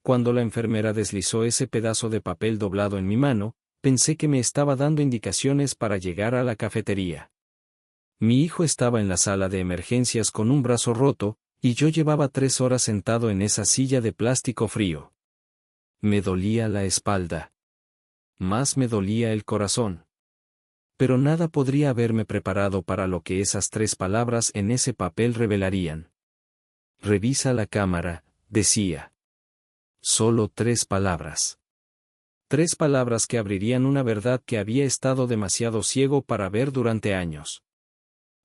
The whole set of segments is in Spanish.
Cuando la enfermera deslizó ese pedazo de papel doblado en mi mano, pensé que me estaba dando indicaciones para llegar a la cafetería. Mi hijo estaba en la sala de emergencias con un brazo roto, y yo llevaba 3 horas sentado en esa silla de plástico frío. Me dolía la espalda. Más me dolía el corazón. Pero nada podría haberme preparado para lo que esas 3 palabras en ese papel revelarían. Revisa la cámara, decía. Solo 3 palabras. 3 palabras que abrirían una verdad que había estado demasiado ciego para ver durante años.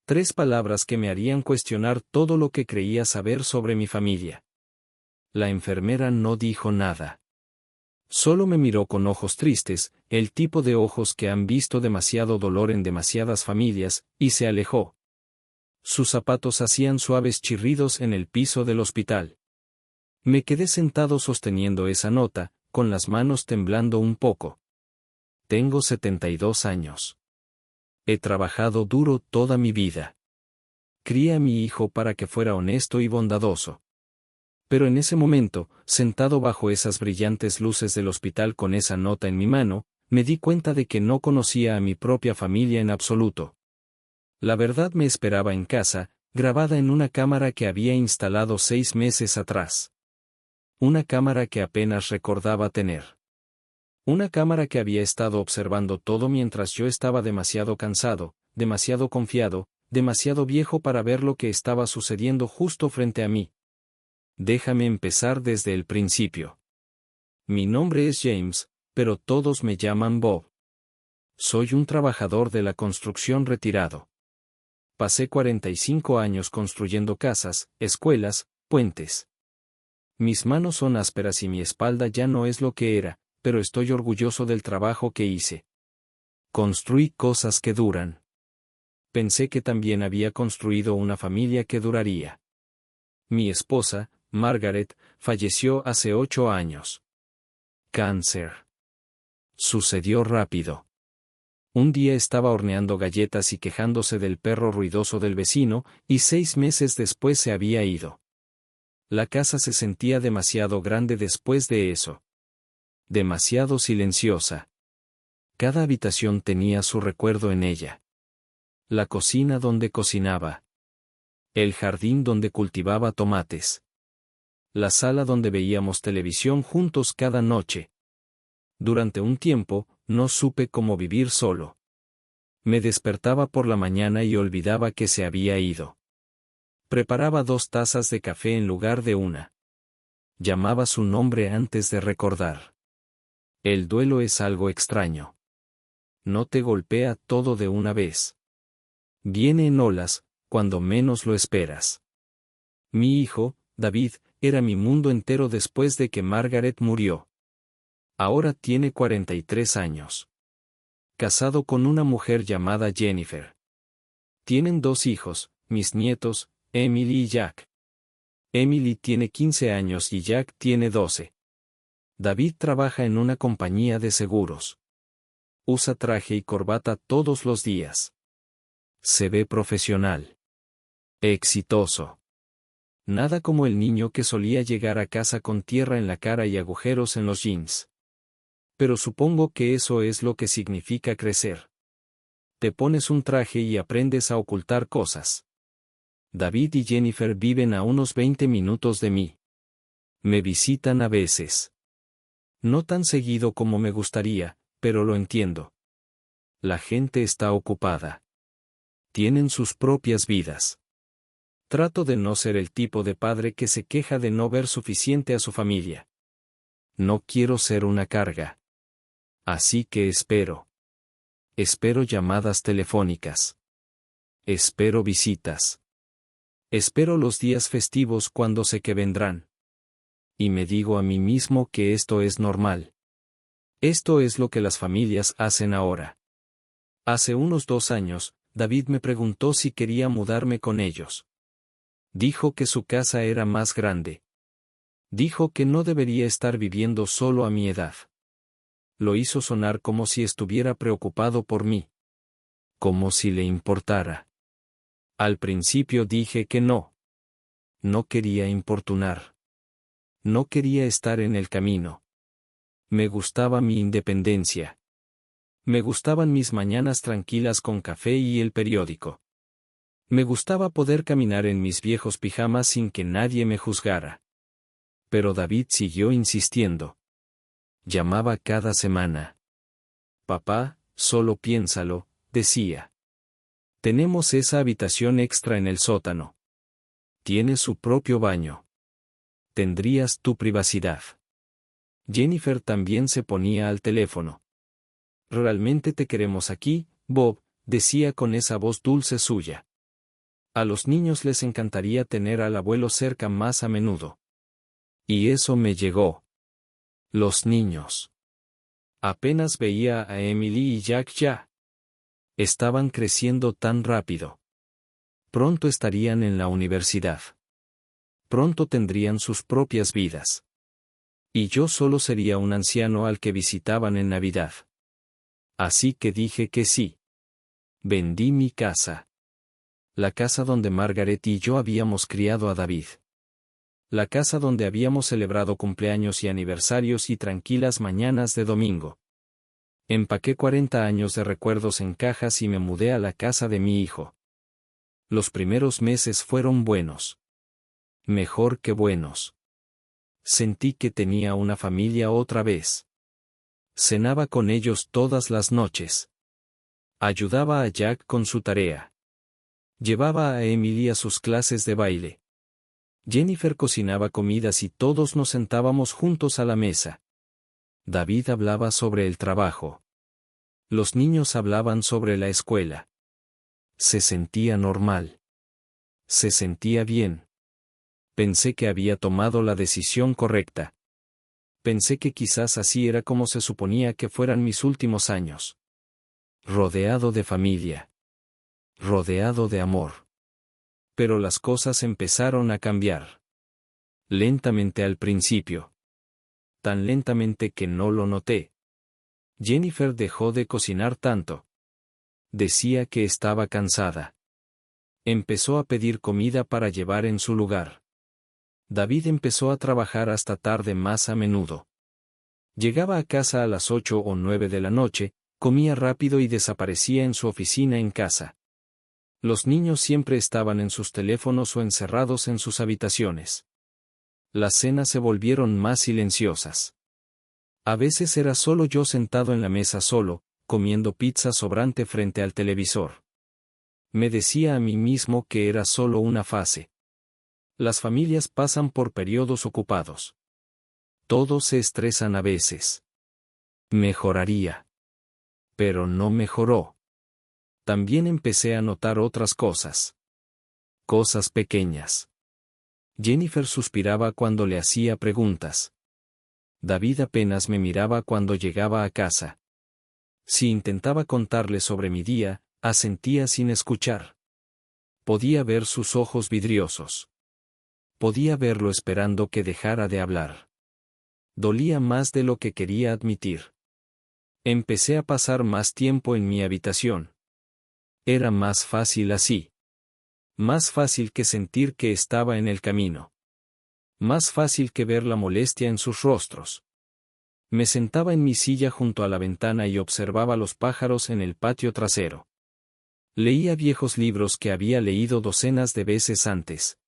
3 palabras que me harían cuestionar todo lo que creía saber sobre mi familia. La enfermera no dijo nada. Solo me miró con ojos tristes, el tipo de ojos que han visto demasiado dolor en demasiadas familias, y se alejó. Sus zapatos hacían suaves chirridos en el piso del hospital. Me quedé sentado sosteniendo esa nota, con las manos temblando un poco. Tengo 72 años. He trabajado duro toda mi vida. Crié a mi hijo para que fuera honesto y bondadoso. Pero en ese momento, sentado bajo esas brillantes luces del hospital con esa nota en mi mano, me di cuenta de que no conocía a mi propia familia en absoluto. La verdad me esperaba en casa, grabada en una cámara que había instalado 6 meses atrás. Una cámara que apenas recordaba tener. Una cámara que había estado observando todo mientras yo estaba demasiado cansado, demasiado confiado, demasiado viejo para ver lo que estaba sucediendo justo frente a mí. Déjame empezar desde el principio. Mi nombre es James, pero todos me llaman Bob. Soy un trabajador de la construcción retirado. Pasé 45 años construyendo casas, escuelas, puentes. Mis manos son ásperas y mi espalda ya no es lo que era, pero estoy orgulloso del trabajo que hice. Construí cosas que duran. Pensé que también había construido una familia que duraría. Mi esposa, Margaret, falleció hace 8 años. Cáncer. Sucedió rápido. Un día estaba horneando galletas y quejándose del perro ruidoso del vecino, y 6 meses después se había ido. La casa se sentía demasiado grande después de eso. Demasiado silenciosa. Cada habitación tenía su recuerdo en ella. La cocina donde cocinaba. El jardín donde cultivaba tomates. La sala donde veíamos televisión juntos cada noche. Durante un tiempo, no supe cómo vivir solo. Me despertaba por la mañana y olvidaba que se había ido. Preparaba 2 tazas de café en lugar de una. Llamaba su nombre antes de recordar. El duelo es algo extraño. No te golpea todo de una vez. Viene en olas, cuando menos lo esperas. Mi hijo, David, era mi mundo entero después de que Margaret murió. Ahora tiene 43 años. Casado con una mujer llamada Jennifer. Tienen 2 hijos, mis nietos, Emily y Jack. Emily tiene 15 años y Jack tiene 12. David trabaja en una compañía de seguros. Usa traje y corbata todos los días. Se ve profesional. Exitoso. Nada como el niño que solía llegar a casa con tierra en la cara y agujeros en los jeans. Pero supongo que eso es lo que significa crecer. Te pones un traje y aprendes a ocultar cosas. David y Jennifer viven a unos 20 minutos de mí. Me visitan a veces. No tan seguido como me gustaría, pero lo entiendo. La gente está ocupada. Tienen sus propias vidas. Trato de no ser el tipo de padre que se queja de no ver suficiente a su familia. No quiero ser una carga. Así que espero. Espero llamadas telefónicas. Espero visitas. Espero los días festivos cuando sé que vendrán. Y me digo a mí mismo que esto es normal. Esto es lo que las familias hacen ahora. Hace unos 2 años, David me preguntó si quería mudarme con ellos. Dijo que su casa era más grande. Dijo que no debería estar viviendo solo a mi edad. Lo hizo sonar como si estuviera preocupado por mí. Como si le importara. Al principio dije que no. No quería importunar. No quería estar en el camino. Me gustaba mi independencia. Me gustaban mis mañanas tranquilas con café y el periódico. Me gustaba poder caminar en mis viejos pijamas sin que nadie me juzgara. Pero David siguió insistiendo. Llamaba cada semana. Papá, solo piénsalo, decía. Tenemos esa habitación extra en el sótano. Tiene su propio baño. Tendrías tu privacidad. Jennifer también se ponía al teléfono. Realmente te queremos aquí, Bob, decía con esa voz dulce suya. A los niños les encantaría tener al abuelo cerca más a menudo. Y eso me llegó. Los niños. Apenas veía a Emily y Jack ya. Estaban creciendo tan rápido. Pronto estarían en la universidad. Pronto tendrían sus propias vidas. Y yo solo sería un anciano al que visitaban en Navidad. Así que dije que sí. Vendí mi casa. La casa donde Margaret y yo habíamos criado a David. La casa donde habíamos celebrado cumpleaños y aniversarios y tranquilas mañanas de domingo. Empaqué 40 años de recuerdos en cajas y me mudé a la casa de mi hijo. Los primeros meses fueron buenos. Mejor que buenos. Sentí que tenía una familia otra vez. Cenaba con ellos todas las noches. Ayudaba a Jack con su tarea. Llevaba a Emily a sus clases de baile. Jennifer cocinaba comidas y todos nos sentábamos juntos a la mesa. David hablaba sobre el trabajo. Los niños hablaban sobre la escuela. Se sentía normal. Se sentía bien. Pensé que había tomado la decisión correcta. Pensé que quizás así era como se suponía que fueran mis últimos años. Rodeado de familia. Rodeado de amor. Pero las cosas empezaron a cambiar. Lentamente al principio. Tan lentamente que no lo noté. Jennifer dejó de cocinar tanto. Decía que estaba cansada. Empezó a pedir comida para llevar en su lugar. David empezó a trabajar hasta tarde más a menudo. Llegaba a casa a las 8 o 9 de la noche, comía rápido y desaparecía en su oficina en casa. Los niños siempre estaban en sus teléfonos o encerrados en sus habitaciones. Las cenas se volvieron más silenciosas. A veces era solo yo sentado en la mesa solo, comiendo pizza sobrante frente al televisor. Me decía a mí mismo que era solo una fase. Las familias pasan por periodos ocupados. Todos se estresan a veces. Mejoraría. Pero no mejoró. También empecé a notar otras cosas. Cosas pequeñas. Jennifer suspiraba cuando le hacía preguntas. David apenas me miraba cuando llegaba a casa. Si intentaba contarle sobre mi día, asentía sin escuchar. Podía ver sus ojos vidriosos. Podía verlo esperando que dejara de hablar. Dolía más de lo que quería admitir. Empecé a pasar más tiempo en mi habitación. Era más fácil así. Más fácil que sentir que estaba en el camino. Más fácil que ver la molestia en sus rostros. Me sentaba en mi silla junto a la ventana y observaba los pájaros en el patio trasero. Leía viejos libros que había leído docenas de veces antes.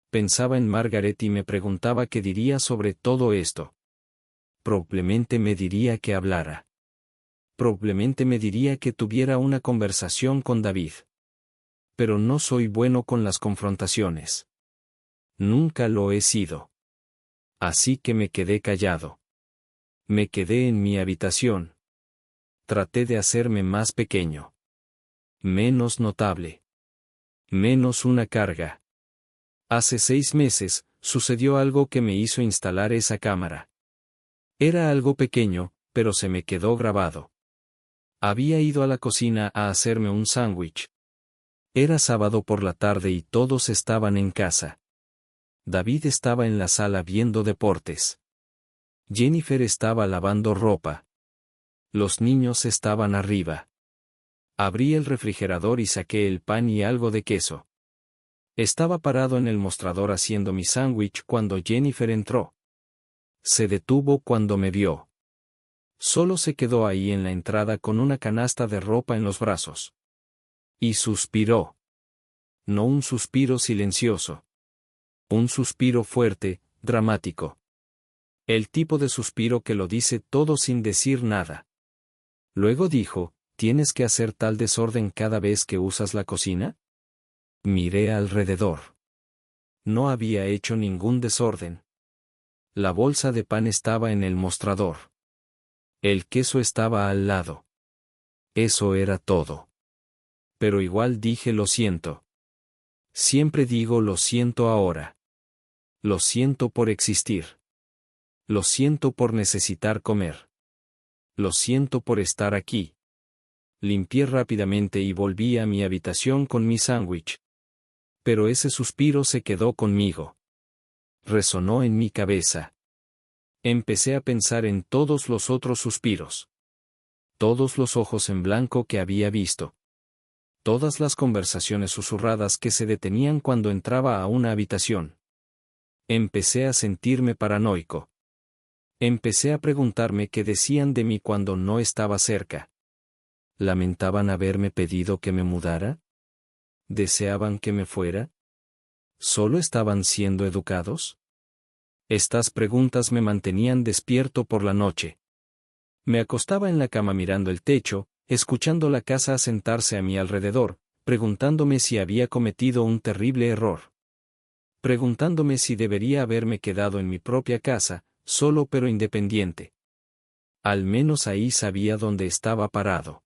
Pensaba en Margaret y me preguntaba qué diría sobre todo esto. Probablemente me diría que hablara. Probablemente me diría que tuviera una conversación con David. Pero no soy bueno con las confrontaciones. Nunca lo he sido. Así que me quedé callado. Me quedé en mi habitación. Traté de hacerme más pequeño. Menos notable. Menos una carga. Hace 6 meses, sucedió algo que me hizo instalar esa cámara. Era algo pequeño, pero se me quedó grabado. Había ido a la cocina a hacerme un sándwich. Era sábado por la tarde y todos estaban en casa. David estaba en la sala viendo deportes. Jennifer estaba lavando ropa. Los niños estaban arriba. Abrí el refrigerador y saqué el pan y algo de queso. Estaba parado en el mostrador haciendo mi sándwich cuando Jennifer entró. Se detuvo cuando me vio. Solo se quedó ahí en la entrada con una canasta de ropa en los brazos. Y suspiró. No un suspiro silencioso. Un suspiro fuerte, dramático. El tipo de suspiro que lo dice todo sin decir nada. Luego dijo, ¿tienes que hacer tal desorden cada vez que usas la cocina? Miré alrededor. No había hecho ningún desorden. La bolsa de pan estaba en el mostrador. El queso estaba al lado. Eso era todo. Pero igual dije lo siento. Siempre digo lo siento ahora. Lo siento por existir. Lo siento por necesitar comer. Lo siento por estar aquí. Limpié rápidamente y volví a mi habitación con mi sándwich. Pero ese suspiro se quedó conmigo. Resonó en mi cabeza. Empecé a pensar en todos los otros suspiros. Todos los ojos en blanco que había visto. Todas las conversaciones susurradas que se detenían cuando entraba a una habitación. Empecé a sentirme paranoico. Empecé a preguntarme qué decían de mí cuando no estaba cerca. ¿Lamentaban haberme pedido que me mudara? ¿Deseaban que me fuera? ¿Solo estaban siendo educados? Estas preguntas me mantenían despierto por la noche. Me acostaba en la cama mirando el techo, escuchando la casa sentarse a mi alrededor, preguntándome si había cometido un terrible error. Preguntándome si debería haberme quedado en mi propia casa, solo pero independiente. Al menos ahí sabía dónde estaba parado.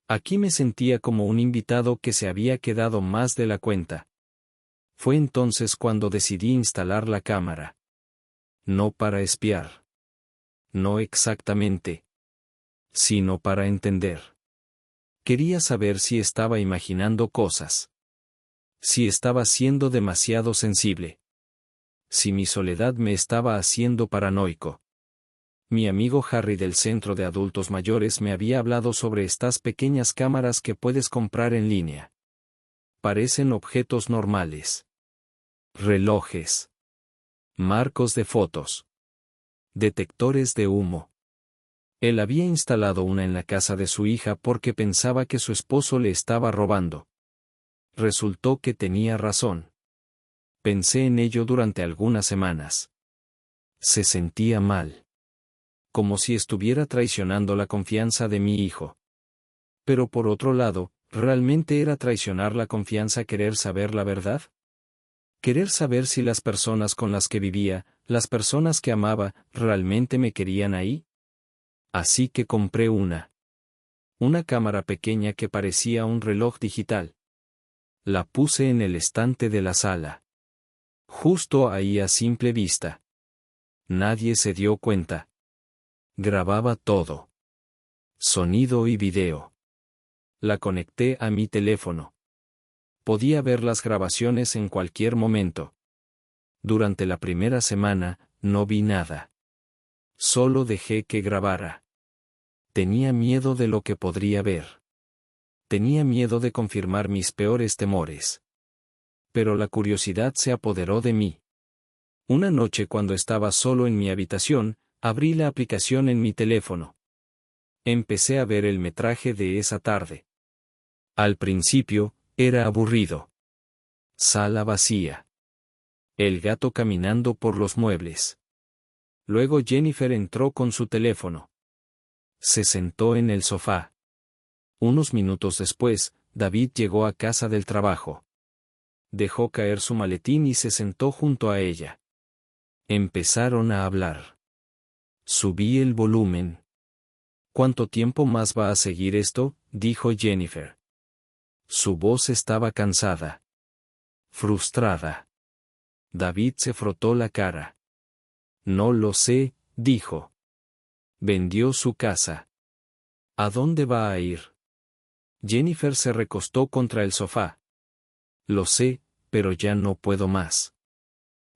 Aquí me sentía como un invitado que se había quedado más de la cuenta. Fue entonces cuando decidí instalar la cámara. No para espiar. No exactamente. Sino para entender. Quería saber si estaba imaginando cosas. Si estaba siendo demasiado sensible. Si mi soledad me estaba haciendo paranoico. Mi amigo Harry del Centro de Adultos Mayores me había hablado sobre estas pequeñas cámaras que puedes comprar en línea. Parecen objetos normales. Relojes. Marcos de fotos. Detectores de humo. Él había instalado una en la casa de su hija porque pensaba que su esposo le estaba robando. Resultó que tenía razón. Pensé en ello durante algunas semanas. Se sentía mal. Como si estuviera traicionando la confianza de mi hijo. Pero por otro lado, ¿realmente era traicionar la confianza querer saber la verdad? Querer saber si las personas con las que vivía, las personas que amaba, ¿realmente me querían ahí? Así que compré una. Una cámara pequeña que parecía un reloj digital. La puse en el estante de la sala. Justo ahí a simple vista. Nadie se dio cuenta. Grababa todo. Sonido y video. La conecté a mi teléfono. Podía ver las grabaciones en cualquier momento. Durante la primera semana, no vi nada. Solo dejé que grabara. Tenía miedo de lo que podría ver. Tenía miedo de confirmar mis peores temores. Pero la curiosidad se apoderó de mí. Una noche cuando estaba solo en mi habitación, abrí la aplicación en mi teléfono. Empecé a ver el metraje de esa tarde. Al principio, era aburrido. Sala vacía. El gato caminando por los muebles. Luego Jennifer entró con su teléfono. Se sentó en el sofá. Unos minutos después, David llegó a casa del trabajo. Dejó caer su maletín y se sentó junto a ella. Empezaron a hablar. Subí el volumen. ¿Cuánto tiempo más va a seguir esto?, dijo Jennifer. Su voz estaba cansada. Frustrada. David se frotó la cara. No lo sé, dijo. Vendió su casa. ¿A dónde va a ir? Jennifer se recostó contra el sofá. Lo sé, pero ya no puedo más.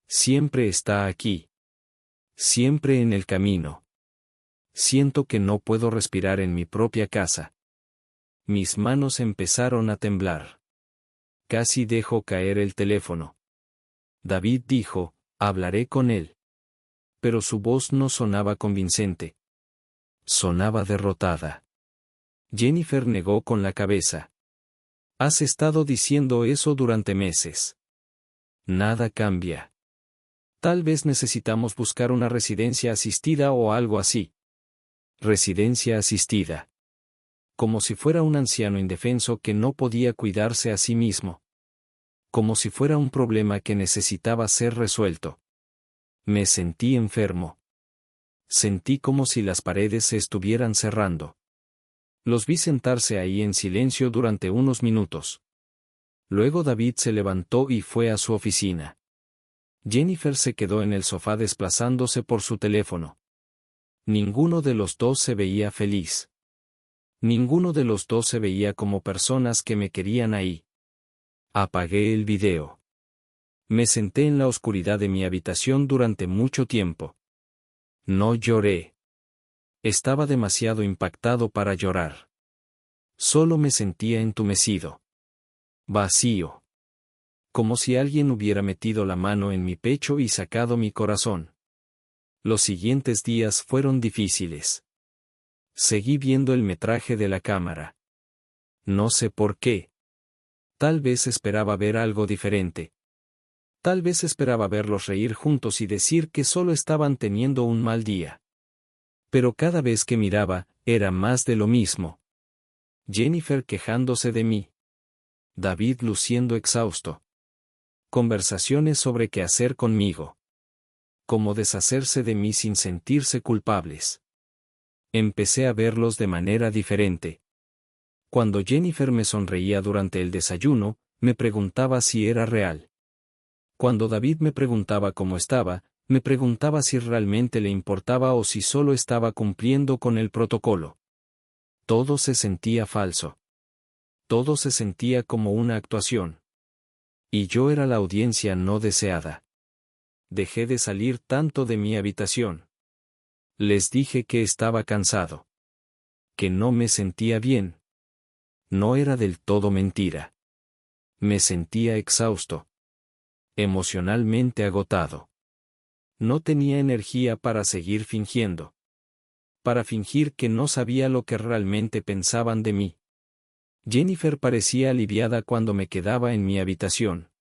Siempre está aquí. Siempre en el camino. Siento que no puedo respirar en mi propia casa. Mis manos empezaron a temblar. Casi dejo caer el teléfono. David dijo, hablaré con él. pero su voz no sonaba convincente. Sonaba derrotada. Jennifer negó con la cabeza. Has estado diciendo eso durante meses. Nada cambia. Tal vez necesitamos buscar una residencia asistida o algo así. Residencia asistida. Como si fuera un anciano indefenso que no podía cuidarse a sí mismo. Como si fuera un problema que necesitaba ser resuelto. Me sentí enfermo. Sentí como si las paredes se estuvieran cerrando. Los vi sentarse ahí en silencio durante unos minutos. Luego David se levantó y fue a su oficina. Jennifer se quedó en el sofá desplazándose por su teléfono. Ninguno de los dos se veía feliz. Ninguno de los dos se veía como personas que me querían ahí. Apagué el video. Me senté en la oscuridad de mi habitación durante mucho tiempo. No lloré. Estaba demasiado impactado para llorar. Solo me sentía entumecido. Vacío. Como si alguien hubiera metido la mano en mi pecho y sacado mi corazón. Los siguientes días fueron difíciles. Seguí viendo el metraje de la cámara. No sé por qué. Tal vez esperaba ver algo diferente. Tal vez esperaba verlos reír juntos y decir que solo estaban teniendo un mal día. Pero cada vez que miraba, era más de lo mismo. Jennifer quejándose de mí. David luciendo exhausto. Conversaciones sobre qué hacer conmigo. Cómo deshacerse de mí sin sentirse culpables. Empecé a verlos de manera diferente. Cuando Jennifer me sonreía durante el desayuno, me preguntaba si era real. Cuando David me preguntaba cómo estaba, me preguntaba si realmente le importaba o si solo estaba cumpliendo con el protocolo. Todo se sentía falso. Todo se sentía como una actuación. Y yo era la audiencia no deseada. Dejé de salir tanto de mi habitación. Les dije que estaba cansado. Que no me sentía bien. No era del todo mentira. Me sentía exhausto. Emocionalmente agotado. No tenía energía para seguir fingiendo. Para fingir que no sabía lo que realmente pensaban de mí. Jennifer parecía aliviada cuando me quedaba en mi habitación.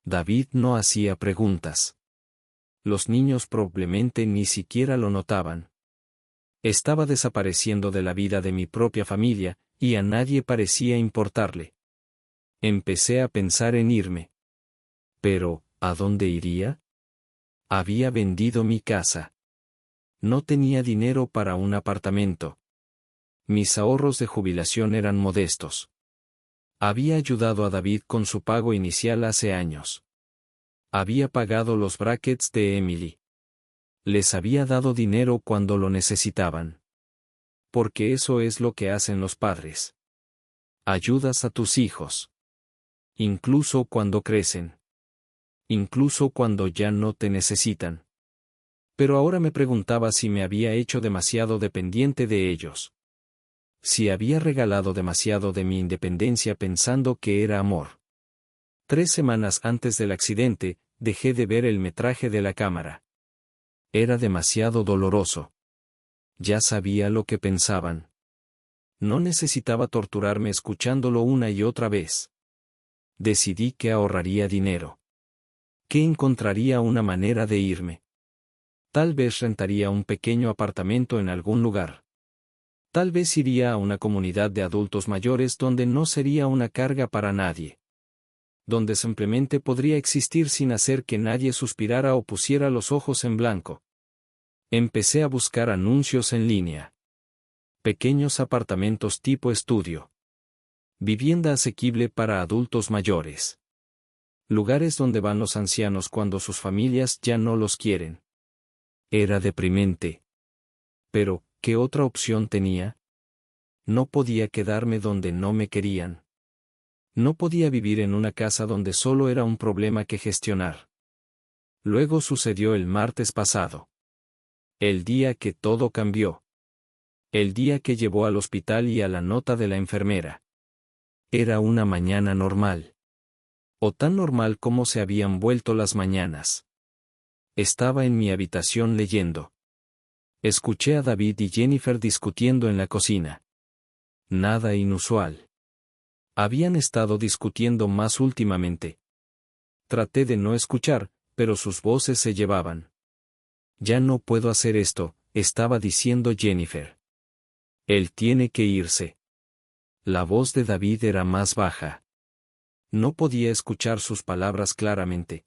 David no hacía preguntas. Los niños probablemente ni siquiera lo notaban. Estaba desapareciendo de la vida de mi propia familia, y a nadie parecía importarle. Empecé a pensar en irme. Pero, ¿a dónde iría? Había vendido mi casa. No tenía dinero para un apartamento. Mis ahorros de jubilación eran modestos. Había ayudado a David con su pago inicial hace años. Había pagado los brackets de Emily. Les había dado dinero cuando lo necesitaban. Porque eso es lo que hacen los padres. Ayudas a tus hijos. Incluso cuando crecen. Incluso cuando ya no te necesitan. Pero ahora me preguntaba si me había hecho demasiado dependiente de ellos. Si había regalado demasiado de mi independencia pensando que era amor. 3 semanas antes del accidente, dejé de ver el metraje de la cámara. Era demasiado doloroso. Ya sabía lo que pensaban. No necesitaba torturarme escuchándolo una y otra vez. Decidí que ahorraría dinero. Que encontraría una manera de irme. Tal vez rentaría un pequeño apartamento en algún lugar. Tal vez iría a una comunidad de adultos mayores donde no sería una carga para nadie. Donde simplemente podría existir sin hacer que nadie suspirara o pusiera los ojos en blanco. Empecé a buscar anuncios en línea. Pequeños apartamentos tipo estudio. Vivienda asequible para adultos mayores. Lugares donde van los ancianos cuando sus familias ya no los quieren. Era deprimente. Pero, ¿qué otra opción tenía? No podía quedarme donde no me querían. No podía vivir en una casa donde solo era un problema que gestionar. Luego sucedió el martes pasado. El día que todo cambió. El día que llevó al hospital y a la nota de la enfermera. Era una mañana normal. O tan normal como se habían vuelto las mañanas. Estaba en mi habitación leyendo. Escuché a David y Jennifer discutiendo en la cocina. Nada inusual. Habían estado discutiendo más últimamente. Traté de no escuchar, pero sus voces se llevaban. Ya no puedo hacer esto, estaba diciendo Jennifer. Él tiene que irse. La voz de David era más baja. No podía escuchar sus palabras claramente.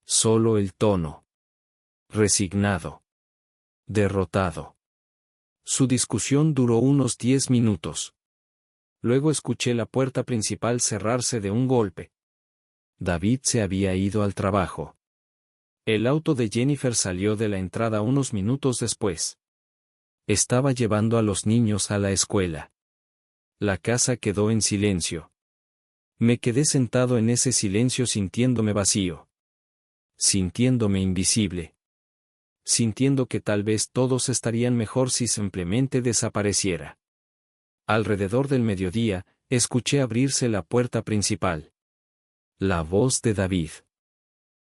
Solo el tono. Resignado. Derrotado. Su discusión duró unos 10 minutos. Luego escuché la puerta principal cerrarse de un golpe. David se había ido al trabajo. El auto de Jennifer salió de la entrada unos minutos después. Estaba llevando a los niños a la escuela. La casa quedó en silencio. Me quedé sentado en ese silencio sintiéndome vacío. Sintiéndome invisible. Sintiendo que tal vez todos estarían mejor si simplemente desapareciera. Alrededor del mediodía, escuché abrirse la puerta principal. La voz de David.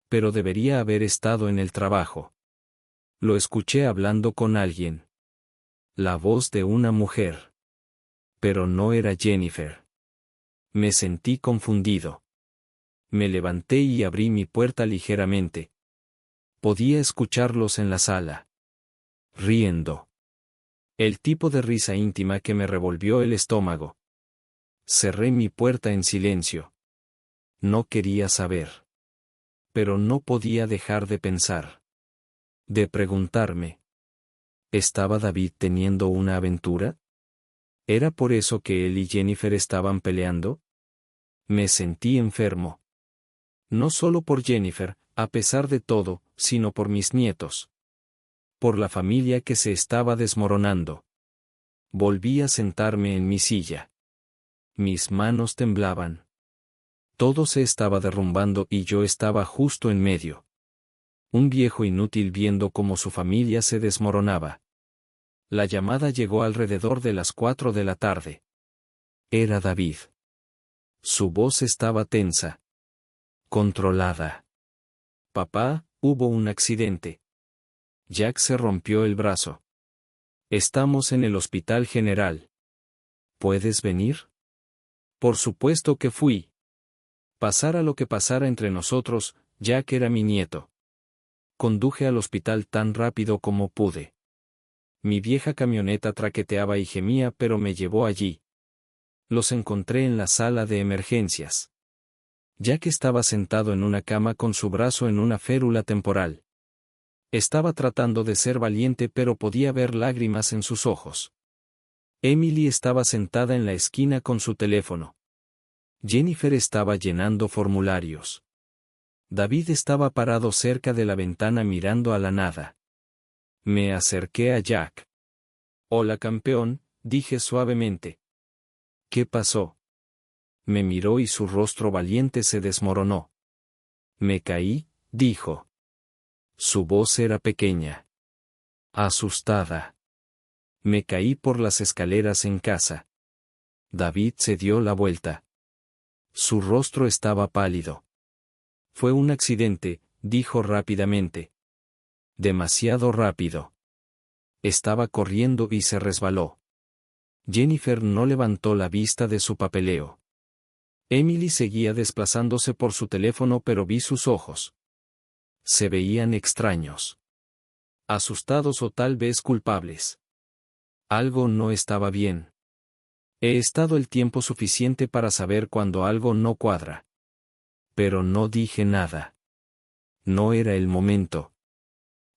Pero debería haber estado en el trabajo. Lo escuché hablando con alguien. La voz de una mujer. Pero no era Jennifer. Me sentí confundido. Me levanté y abrí mi puerta ligeramente. Podía escucharlos en la sala. Riendo. El tipo de risa íntima que me revolvió el estómago. Cerré mi puerta en silencio. No quería saber. Pero no podía dejar de pensar. De preguntarme. ¿Estaba David teniendo una aventura? ¿Era por eso que él y Jennifer estaban peleando? Me sentí enfermo. No solo por Jennifer, a pesar de todo, sino por mis nietos. Por la familia que se estaba desmoronando. Volví a sentarme en mi silla. Mis manos temblaban. Todo se estaba derrumbando y yo estaba justo en medio. Un viejo inútil viendo cómo su familia se desmoronaba. La llamada llegó alrededor de las 4 de la tarde. Era David. Su voz estaba tensa. Controlada. Papá, hubo un accidente. Jack se rompió el brazo. Estamos en el hospital general. ¿Puedes venir? Por supuesto que fui. Pasara lo que pasara entre nosotros, Jack era mi nieto. Conduje al hospital tan rápido como pude. Mi vieja camioneta traqueteaba y gemía, pero me llevó allí. Los encontré en la sala de emergencias. Jack estaba sentado en una cama con su brazo en una férula temporal. Estaba tratando de ser valiente, pero podía ver lágrimas en sus ojos. Emily estaba sentada en la esquina con su teléfono. Jennifer estaba llenando formularios. David estaba parado cerca de la ventana mirando a la nada. Me acerqué a Jack. Hola campeón, dije suavemente. ¿Qué pasó? Me miró y su rostro valiente se desmoronó. Me caí, dijo. Su voz era pequeña. Asustada. Me caí por las escaleras en casa. David se dio la vuelta. Su rostro estaba pálido. Fue un accidente, dijo rápidamente. Demasiado rápido. Estaba corriendo y se resbaló. Jennifer no levantó la vista de su papeleo. Emily seguía desplazándose por su teléfono, pero vi sus ojos. Se veían extraños. Asustados o tal vez culpables. Algo no estaba bien. He estado el tiempo suficiente para saber cuando algo no cuadra. Pero no dije nada. No era el momento.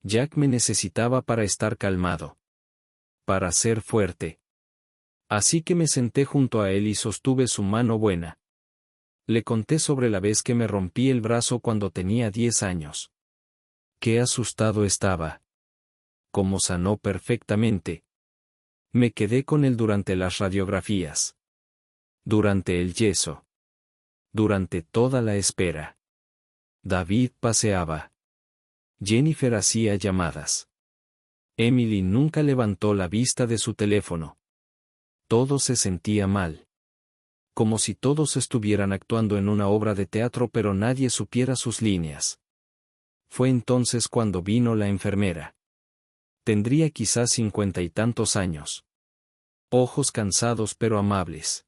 Jack me necesitaba para estar calmado. Para ser fuerte. Así que me senté junto a él y sostuve su mano buena. Le conté sobre la vez que me rompí el brazo cuando tenía 10 años. Qué asustado estaba. Cómo sanó perfectamente. Me quedé con él durante las radiografías. Durante el yeso. Durante toda la espera. David paseaba. Jennifer hacía llamadas. Emily nunca levantó la vista de su teléfono. Todo se sentía mal. Como si todos estuvieran actuando en una obra de teatro pero nadie supiera sus líneas. Fue entonces cuando vino la enfermera. Tendría quizás 50 y tantos años. Ojos cansados pero amables.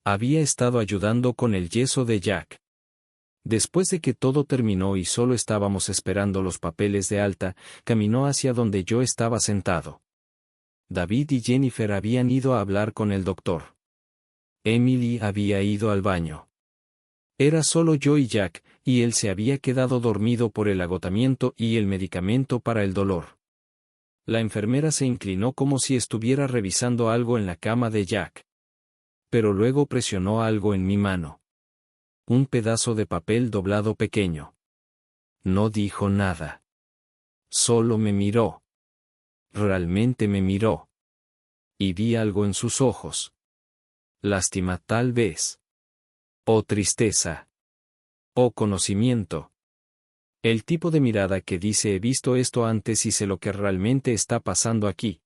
Había estado ayudando con el yeso de Jack. Después de que todo terminó y solo estábamos esperando los papeles de alta, caminó hacia donde yo estaba sentado. David y Jennifer habían ido a hablar con el doctor. Emily había ido al baño. Era solo yo y Jack, y él se había quedado dormido por el agotamiento y el medicamento para el dolor. La enfermera se inclinó como si estuviera revisando algo en la cama de Jack. Pero luego presionó algo en mi mano. Un pedazo de papel doblado pequeño. No dijo nada. Solo me miró. Realmente me miró. Y vi algo en sus ojos. Lástima tal vez. O tristeza. O conocimiento. El tipo de mirada que dice he visto esto antes y sé lo que realmente está pasando aquí.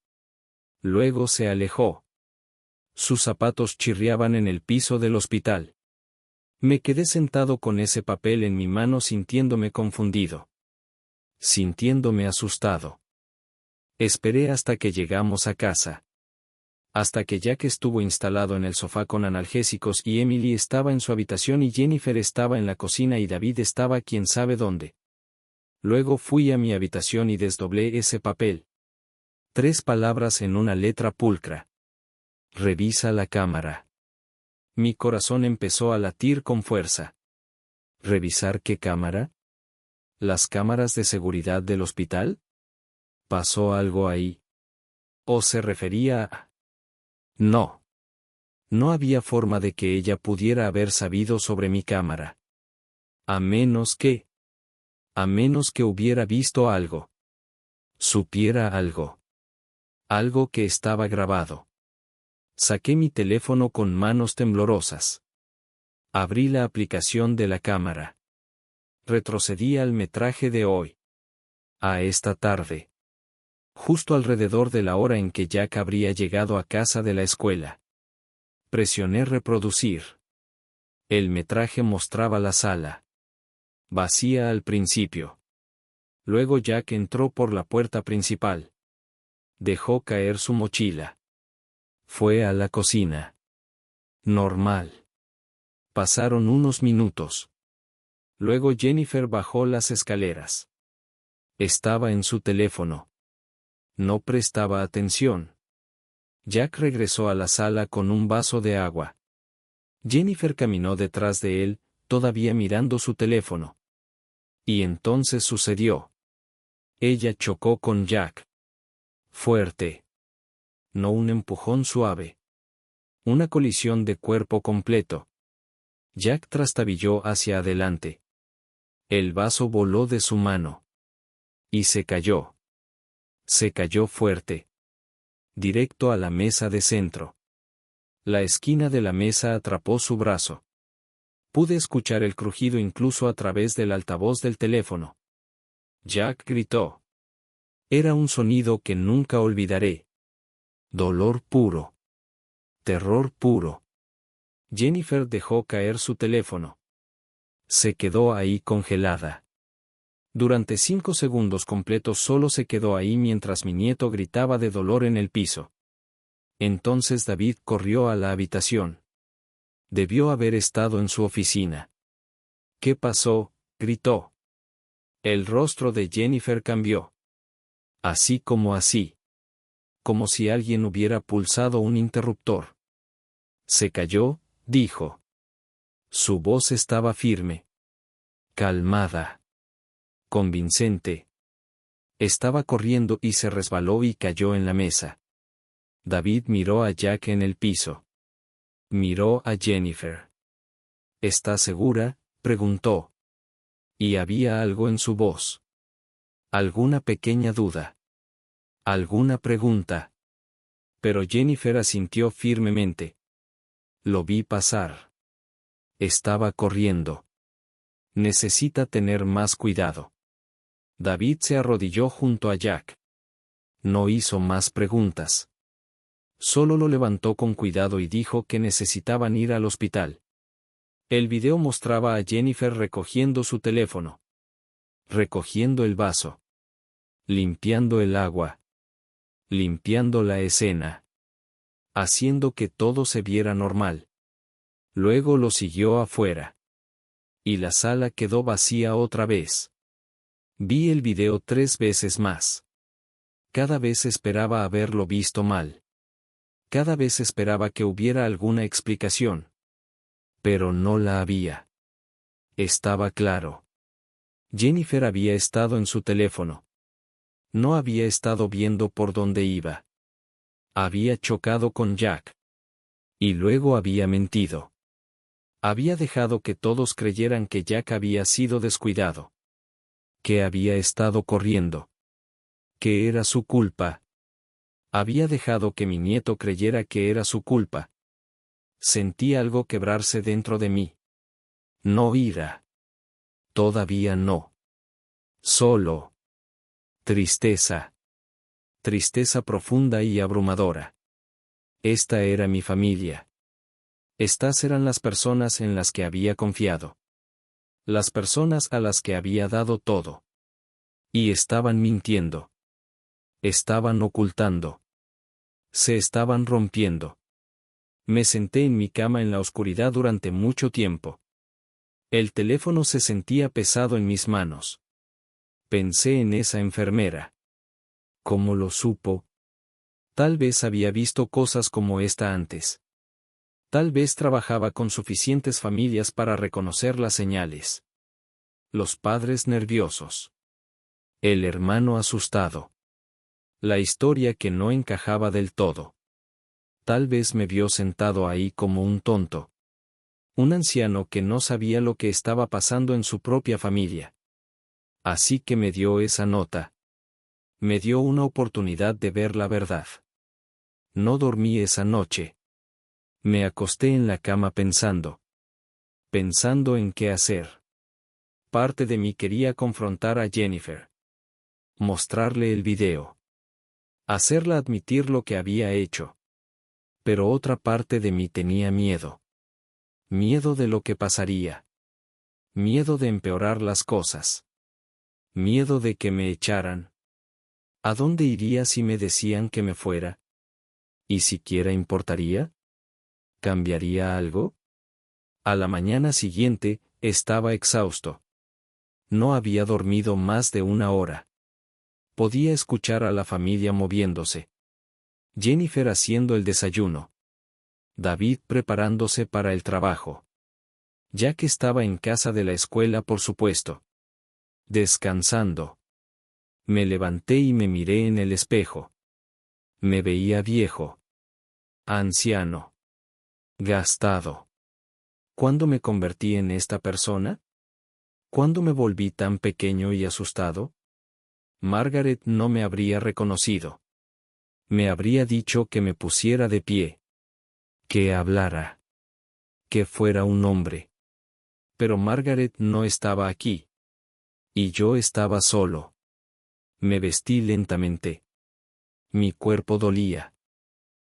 Luego se alejó. Sus zapatos chirriaban en el piso del hospital. Me quedé sentado con ese papel en mi mano sintiéndome confundido. Sintiéndome asustado. Esperé hasta que llegamos a casa. Hasta que Jack estuvo instalado en el sofá con analgésicos y Emily estaba en su habitación y Jennifer estaba en la cocina y David estaba quién sabe dónde. Luego fui a mi habitación y desdoblé ese papel. 3 palabras en una letra pulcra. Revisa la cámara. Mi corazón empezó a latir con fuerza. ¿Revisar qué cámara? ¿Las cámaras de seguridad del hospital? ¿Pasó algo ahí? ¿O se refería a...? No. No había forma de que ella pudiera haber sabido sobre mi cámara. A menos que hubiera visto algo. Supiera algo. Algo que estaba grabado. Saqué mi teléfono con manos temblorosas. Abrí la aplicación de la cámara. Retrocedí al metraje de hoy. A esta tarde. Justo alrededor de la hora en que Jack habría llegado a casa de la escuela. Presioné reproducir. El metraje mostraba la sala. Vacía al principio. Luego Jack entró por la puerta principal. Dejó caer su mochila. Fue a la cocina. Normal. Pasaron unos minutos. Luego Jennifer bajó las escaleras. Estaba en su teléfono. No prestaba atención. Jack regresó a la sala con un vaso de agua. Jennifer caminó detrás de él, todavía mirando su teléfono. Y entonces sucedió. Ella chocó con Jack. Fuerte. No un empujón suave. Una colisión de cuerpo completo. Jack trastabilló hacia adelante. El vaso voló de su mano. Y se cayó. Se cayó fuerte. Directo a la mesa de centro. La esquina de la mesa atrapó su brazo. Pude escuchar el crujido incluso a través del altavoz del teléfono. Jack gritó. Era un sonido que nunca olvidaré. Dolor puro. Terror puro. Jennifer dejó caer su teléfono. Se quedó ahí congelada. Durante 5 segundos completos solo se quedó ahí mientras mi nieto gritaba de dolor en el piso. Entonces David corrió a la habitación. Debió haber estado en su oficina. ¿Qué pasó?, gritó. El rostro de Jennifer cambió. Así como así. Como si alguien hubiera pulsado un interruptor. Se cayó, dijo. Su voz estaba firme. Calmada. Convincente. Estaba corriendo y se resbaló y cayó en la mesa. David miró a Jack en el piso. Miró a Jennifer. ¿Está segura?, preguntó. Y había algo en su voz. Alguna pequeña duda. Alguna pregunta. Pero Jennifer asintió firmemente. Lo vi pasar. Estaba corriendo. Necesita tener más cuidado. David se arrodilló junto a Jack. No hizo más preguntas. Solo lo levantó con cuidado y dijo que necesitaban ir al hospital. El video mostraba a Jennifer recogiendo su teléfono. recogiendo el vaso, limpiando el agua, limpiando la escena, haciendo que todo se viera normal. Luego lo siguió afuera. Y la sala quedó vacía otra vez. Vi el video 3 veces más. Cada vez esperaba haberlo visto mal. Cada vez esperaba que hubiera alguna explicación. Pero no la había. Estaba claro. Jennifer había estado en su teléfono. No había estado viendo por dónde iba. Había chocado con Jack. Y luego había mentido. Había dejado que todos creyeran que Jack había sido descuidado. Que había estado corriendo. Que era su culpa. Había dejado que mi nieto creyera que era su culpa. Sentí algo quebrarse dentro de mí. No ira. Todavía no. Solo. Tristeza. Tristeza profunda y abrumadora. Esta era mi familia. Estas eran las personas en las que había confiado. Las personas a las que había dado todo. Y estaban mintiendo. Estaban ocultando. Se estaban rompiendo. Me senté en mi cama en la oscuridad durante mucho tiempo. El teléfono se sentía pesado en mis manos. Pensé en esa enfermera. ¿Cómo lo supo? Tal vez había visto cosas como esta antes. Tal vez trabajaba con suficientes familias para reconocer las señales. Los padres nerviosos. El hermano asustado. La historia que no encajaba del todo. Tal vez me vio sentado ahí como un tonto. Un anciano que no sabía lo que estaba pasando en su propia familia. Así que me dio esa nota. Me dio una oportunidad de ver la verdad. No dormí esa noche. Me acosté en la cama pensando. Pensando en qué hacer. Parte de mí quería confrontar a Jennifer. Mostrarle el video. Hacerla admitir lo que había hecho. Pero otra parte de mí tenía miedo. Miedo de lo que pasaría. Miedo de empeorar las cosas. Miedo de que me echaran. ¿A dónde iría si me decían que me fuera? ¿Y siquiera importaría? ¿Cambiaría algo? A la mañana siguiente, estaba exhausto. No había dormido más de 1 hora. Podía escuchar a la familia moviéndose. Jennifer haciendo el desayuno. David preparándose para el trabajo. Jack estaba en casa de la escuela, por supuesto. Descansando. Me levanté y me miré en el espejo. Me veía viejo. Anciano. Gastado. ¿Cuándo me convertí en esta persona? ¿Cuándo me volví tan pequeño y asustado? Margaret no me habría reconocido. Me habría dicho que me pusiera de pie. Que hablara. Que fuera un hombre. Pero Margaret no estaba aquí. Y yo estaba solo. Me vestí lentamente. Mi cuerpo dolía.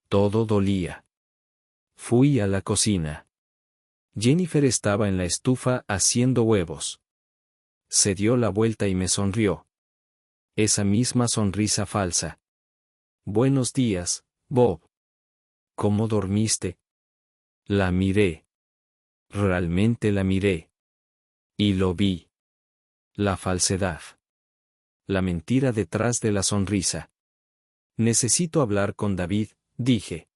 Todo dolía. Fui a la cocina. Jennifer estaba en la estufa haciendo huevos. Se dio la vuelta y me sonrió. Esa misma sonrisa falsa. Buenos días, Bob. ¿Cómo dormiste? La miré. Realmente la miré. Y lo vi. La falsedad. La mentira detrás de la sonrisa. Necesito hablar con David, dije.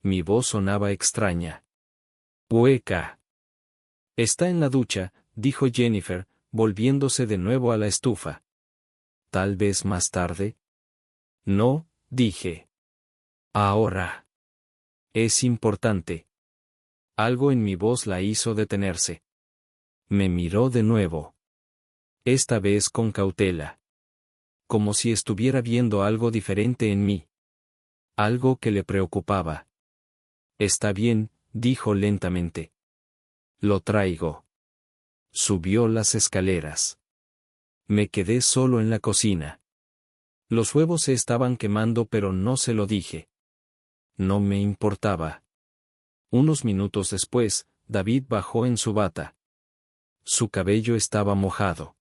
Mi voz sonaba extraña. Hueca. Está en la ducha, dijo Jennifer, volviéndose de nuevo a la estufa. ¿Tal vez más tarde? No, dije. Ahora. Es importante. Algo en mi voz la hizo detenerse. Me miró de nuevo. Esta vez con cautela. Como si estuviera viendo algo diferente en mí. Algo que le preocupaba. Está bien, dijo lentamente. Lo traigo. Subió las escaleras. Me quedé solo en la cocina. Los huevos se estaban quemando, pero no se lo dije. No me importaba. Unos minutos después, David bajó en su bata. Su cabello estaba mojado.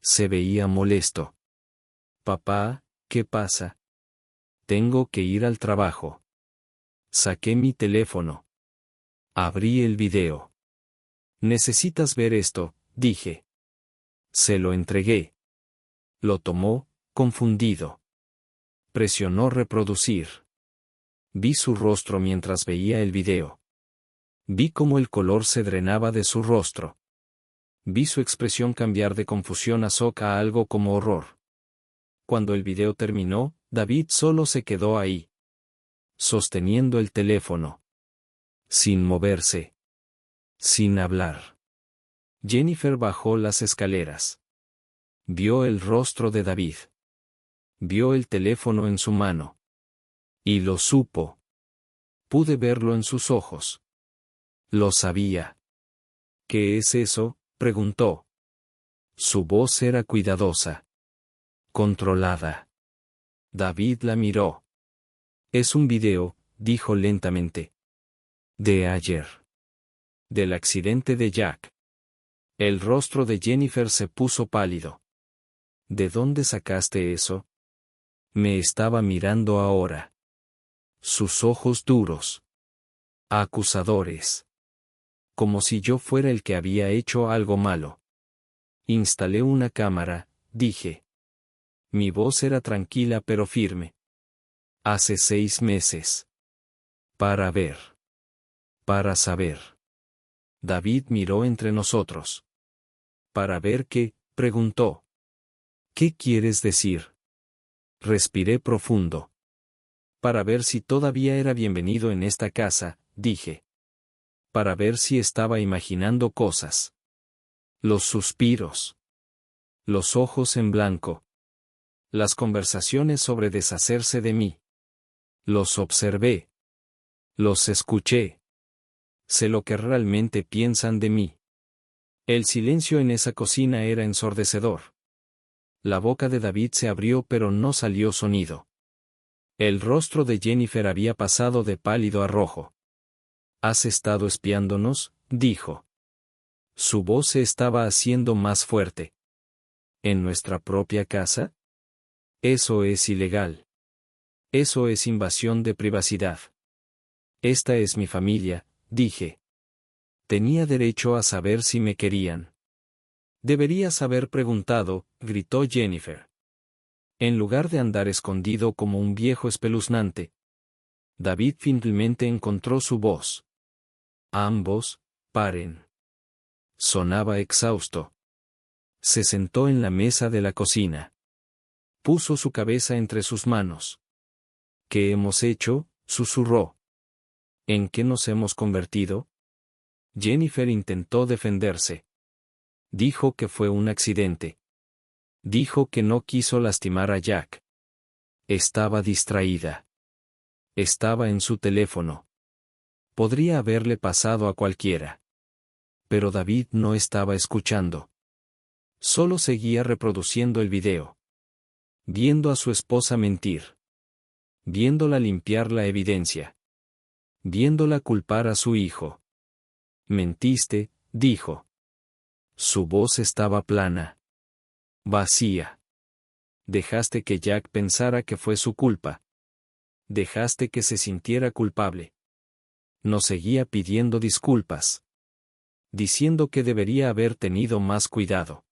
Se veía molesto. Papá, ¿qué pasa? Tengo que ir al trabajo. Saqué mi teléfono. Abrí el video. Necesitas ver esto, dije. Se lo entregué. Lo tomó, confundido. Presionó reproducir. Vi su rostro mientras veía el video. Vi cómo el color se drenaba de su rostro. Vi su expresión cambiar de confusión a shock a algo como horror. Cuando el video terminó, David solo se quedó ahí, sosteniendo el teléfono, sin moverse, sin hablar. Jennifer bajó las escaleras. Vio el rostro de David. Vio el teléfono en su mano. Y lo supo. Pude verlo en sus ojos. Lo sabía. ¿Qué es eso?, preguntó. Su voz era cuidadosa. Controlada. David la miró. Es un video, dijo lentamente. De ayer. Del accidente de Jack. El rostro de Jennifer se puso pálido. ¿De dónde sacaste eso? Me estaba mirando ahora. Sus ojos duros. Acusadores. Como si yo fuera el que había hecho algo malo. Instalé una cámara, dije. Mi voz era tranquila pero firme. Hace 6 meses. Para ver. Para saber. David miró entre nosotros. ¿Para ver qué?, preguntó. ¿Qué quieres decir? Respiré profundo. Para ver si todavía era bienvenido en esta casa, dije. Para ver si estaba imaginando cosas. Los suspiros. Los ojos en blanco. Las conversaciones sobre deshacerse de mí. Los observé. Los escuché. Sé lo que realmente piensan de mí. El silencio en esa cocina era ensordecedor. La boca de David se abrió pero no salió sonido. El rostro de Jennifer había pasado de pálido a rojo. ¿Has estado espiándonos?, dijo. Su voz se estaba haciendo más fuerte. ¿En nuestra propia casa? Eso es ilegal. Eso es invasión de privacidad. Esta es mi familia, dije. Tenía derecho a saber si me querían. Deberías haber preguntado, gritó Jennifer. En lugar de andar escondido como un viejo espeluznante. David finalmente encontró su voz. Ambos, paren. Sonaba exhausto. Se sentó en la mesa de la cocina. Puso su cabeza entre sus manos. ¿Qué hemos hecho?, susurró. ¿En qué nos hemos convertido? Jennifer intentó defenderse. Dijo que fue un accidente. Dijo que no quiso lastimar a Jack. Estaba distraída. Estaba en su teléfono. Podría haberle pasado a cualquiera. Pero David no estaba escuchando. Solo seguía reproduciendo el video. Viendo a su esposa mentir. Viéndola limpiar la evidencia. Viéndola culpar a su hijo. Mentiste, dijo. Su voz estaba plana. Vacía. Dejaste que Jack pensara que fue su culpa. Dejaste que se sintiera culpable. No seguía pidiendo disculpas. Diciendo que debería haber tenido más cuidado.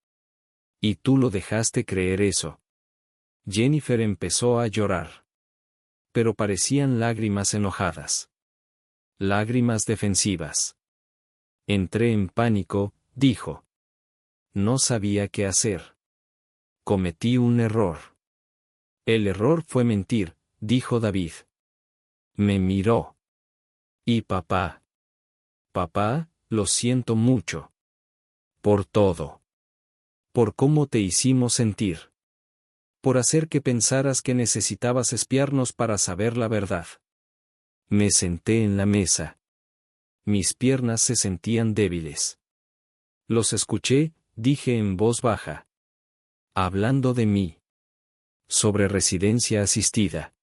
Y tú lo dejaste creer eso. Jennifer empezó a llorar. Pero parecían lágrimas enojadas. Lágrimas defensivas. Entré en pánico, dijo. No sabía qué hacer. Cometí un error. El error fue mentir, dijo David. Me miró. ¿Y papá? Papá, lo siento mucho. Por todo. Por cómo te hicimos sentir. Por hacer que pensaras que necesitabas espiarnos para saber la verdad. Me senté en la mesa. Mis piernas se sentían débiles. Los escuché, dije en voz baja. Hablando de mí. Sobre residencia asistida.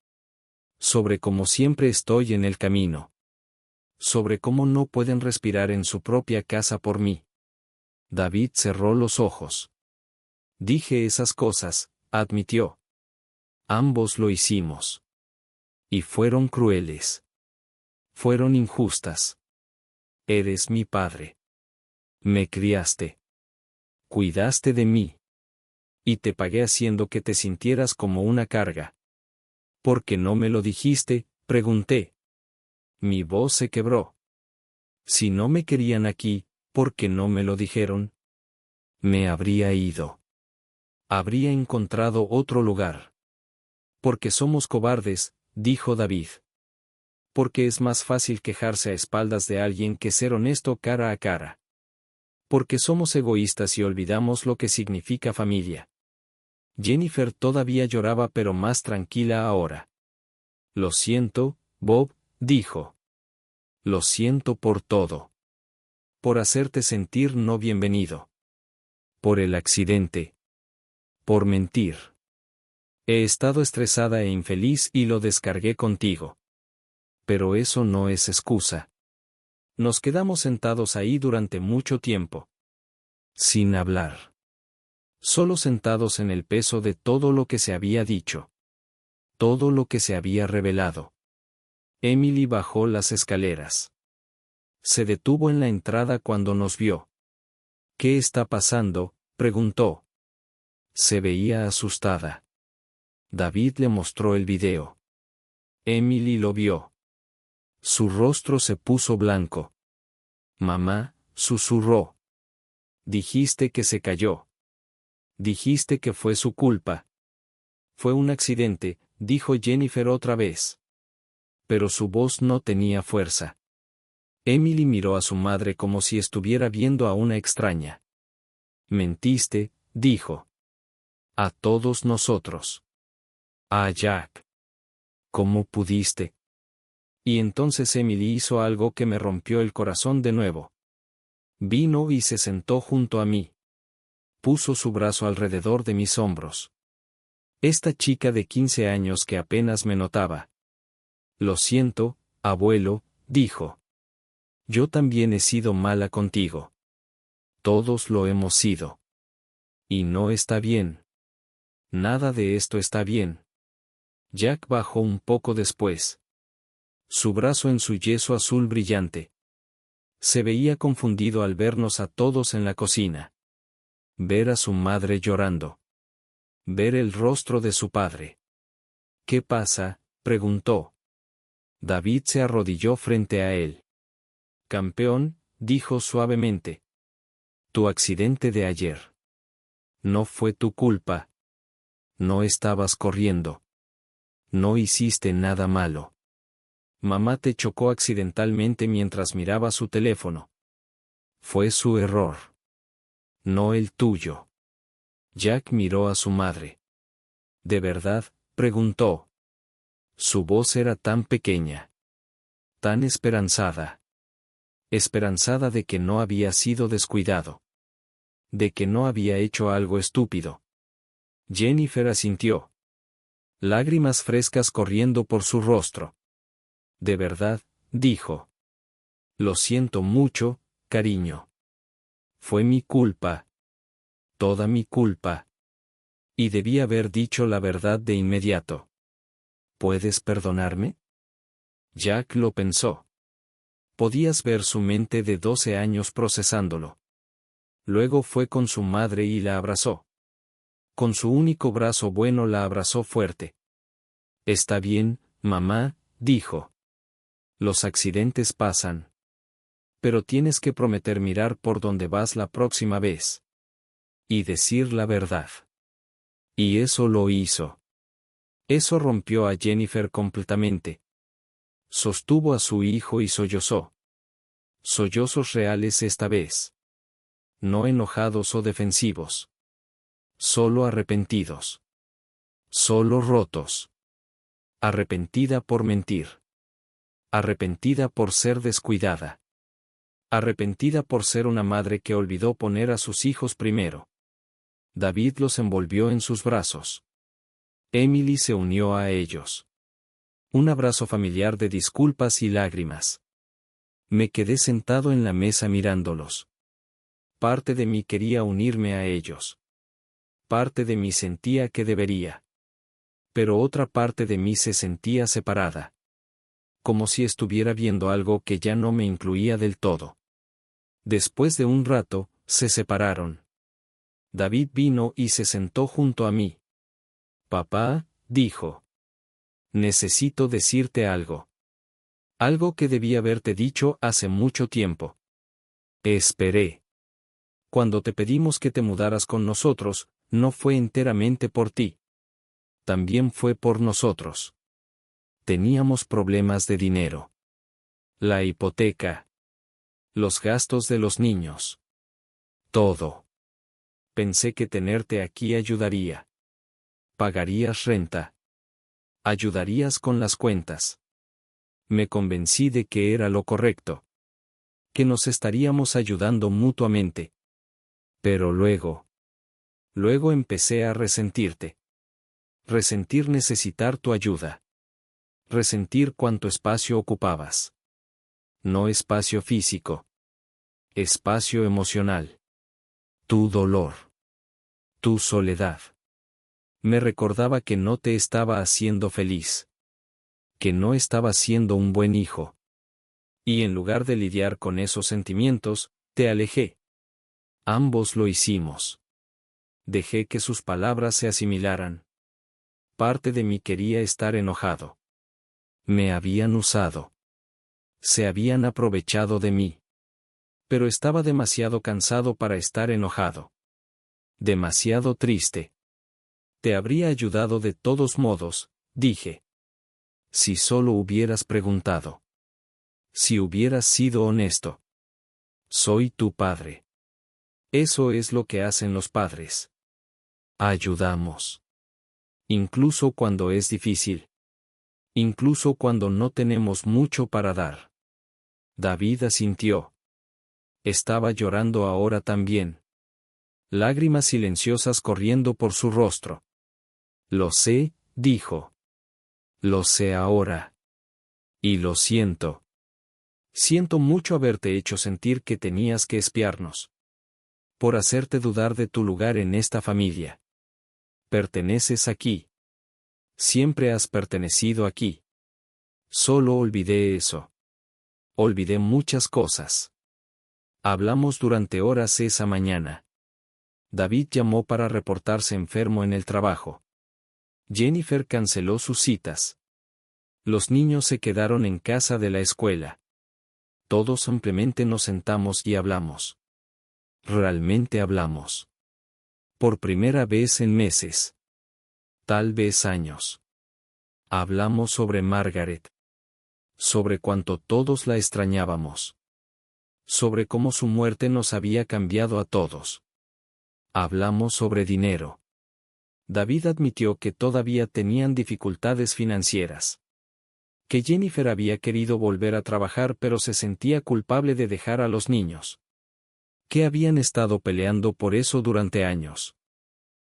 Sobre cómo siempre estoy en el camino. Sobre cómo no pueden respirar en su propia casa por mí. David cerró los ojos. Dije esas cosas, admitió. Ambos lo hicimos. Y fueron crueles. Fueron injustas. Eres mi padre. Me criaste. Cuidaste de mí. Y te pagué haciendo que te sintieras como una carga. ¿Por qué no me lo dijiste?, pregunté. Mi voz se quebró. Si no me querían aquí, ¿por qué no me lo dijeron? Me habría ido. Habría encontrado otro lugar. Porque somos cobardes, dijo David. Porque es más fácil quejarse a espaldas de alguien que ser honesto cara a cara. Porque somos egoístas y olvidamos lo que significa familia. Jennifer todavía lloraba, pero más tranquila ahora. Lo siento, Bob, dijo. Lo siento por todo. Por hacerte sentir no bienvenido. Por el accidente. Por mentir. He estado estresada e infeliz y lo descargué contigo. Pero eso no es excusa. Nos quedamos sentados ahí durante mucho tiempo. Sin hablar. Solo sentados en el peso de todo lo que se había dicho. Todo lo que se había revelado. Emily bajó las escaleras. Se detuvo en la entrada cuando nos vio. ¿Qué está pasando?, preguntó. Se veía asustada. David le mostró el video. Emily lo vio. Su rostro se puso blanco. Mamá, susurró. Dijiste que se cayó. Dijiste que fue su culpa. Fue un accidente, dijo Jennifer otra vez. Pero su voz no tenía fuerza. Emily miró a su madre como si estuviera viendo a una extraña. Mentiste, dijo. A todos nosotros. A Jack. ¿Cómo pudiste? Y entonces Emily hizo algo que me rompió el corazón de nuevo. Vino y se sentó junto a mí. Puso su brazo alrededor de mis hombros. Esta chica de 15 años que apenas me notaba. Lo siento, abuelo, dijo. Yo también he sido mala contigo. Todos lo hemos sido. Y no está bien. Nada de esto está bien. Jack bajó un poco después. Su brazo en su yeso azul brillante. Se veía confundido al vernos a todos en la cocina. Ver a su madre llorando. Ver el rostro de su padre. ¿Qué pasa?, preguntó. David se arrodilló frente a él. Campeón, dijo suavemente. Tu accidente de ayer. No fue tu culpa. No estabas corriendo. No hiciste nada malo. Mamá te chocó accidentalmente mientras miraba su teléfono. Fue su error. No el tuyo. Jack miró a su madre. ¿De verdad?, preguntó. Su voz era tan pequeña. Tan esperanzada. Esperanzada de que no había sido descuidado. De que no había hecho algo estúpido. Jennifer asintió. Lágrimas frescas corriendo por su rostro. De verdad, dijo. Lo siento mucho, cariño. Fue mi culpa. Toda mi culpa. Y debí haber dicho la verdad de inmediato. ¿Puedes perdonarme? Jack lo pensó. Podías ver su mente de 12 años procesándolo. Luego fue con su madre y la abrazó. Con su único brazo bueno la abrazó fuerte. Está bien, mamá, dijo. Los accidentes pasan. Pero tienes que prometer mirar por donde vas la próxima vez. Y decir la verdad. Y eso lo hizo. Eso rompió a Jennifer completamente. Sostuvo a su hijo y sollozó. Sollozos reales esta vez. No enojados o defensivos. Solo arrepentidos. Solo rotos. Arrepentida por mentir. Arrepentida por ser descuidada. Arrepentida por ser una madre que olvidó poner a sus hijos primero. David los envolvió en sus brazos. Emily se unió a ellos. Un abrazo familiar de disculpas y lágrimas. Me quedé sentado en la mesa mirándolos. Parte de mí quería unirme a ellos. Parte de mí sentía que debería. Pero otra parte de mí se sentía separada. Como si estuviera viendo algo que ya no me incluía del todo. Después de un rato, se separaron. David vino y se sentó junto a mí. Papá, dijo. Necesito decirte algo. Algo que debí haberte dicho hace mucho tiempo. Esperé. Cuando te pedimos que te mudaras con nosotros, no fue enteramente por ti. También fue por nosotros. Teníamos problemas de dinero. La hipoteca. Los gastos de los niños. Todo. Pensé que tenerte aquí ayudaría. Pagarías renta. Ayudarías con las cuentas. Me convencí de que era lo correcto. Que nos estaríamos ayudando mutuamente. Pero luego empecé a resentirte. Resentir necesitar tu ayuda. Resentir cuánto espacio ocupabas. No espacio físico. Espacio emocional. Tu dolor. Tu soledad. Me recordaba que no te estaba haciendo feliz. Que no estaba siendo un buen hijo. Y en lugar de lidiar con esos sentimientos, te alejé. Ambos lo hicimos. Dejé que sus palabras se asimilaran. Parte de mí quería estar enojado. Me habían usado. Se habían aprovechado de mí. Pero estaba demasiado cansado para estar enojado. Demasiado triste. Te habría ayudado de todos modos, dije. Si solo hubieras preguntado. Si hubieras sido honesto. Soy tu padre. Eso es lo que hacen los padres. Ayudamos. Incluso cuando es difícil. Incluso cuando no tenemos mucho para dar. David asintió. Estaba llorando ahora también. Lágrimas silenciosas corriendo por su rostro. Lo sé, dijo. Lo sé ahora. Y lo siento. Siento mucho haberte hecho sentir que tenías que espiarnos. Por hacerte dudar de tu lugar en esta familia. Perteneces aquí. Siempre has pertenecido aquí. Solo olvidé eso. Olvidé muchas cosas. Hablamos durante horas esa mañana. David llamó para reportarse enfermo en el trabajo. Jennifer canceló sus citas. Los niños se quedaron en casa de la escuela. Todos simplemente nos sentamos y hablamos. Realmente hablamos. Por primera vez en meses. Tal vez años. Hablamos sobre Margaret. Sobre cuánto todos la extrañábamos. Sobre cómo su muerte nos había cambiado a todos. Hablamos sobre dinero. David admitió que todavía tenían dificultades financieras. Que Jennifer había querido volver a trabajar pero se sentía culpable de dejar a los niños. Que habían estado peleando por eso durante años.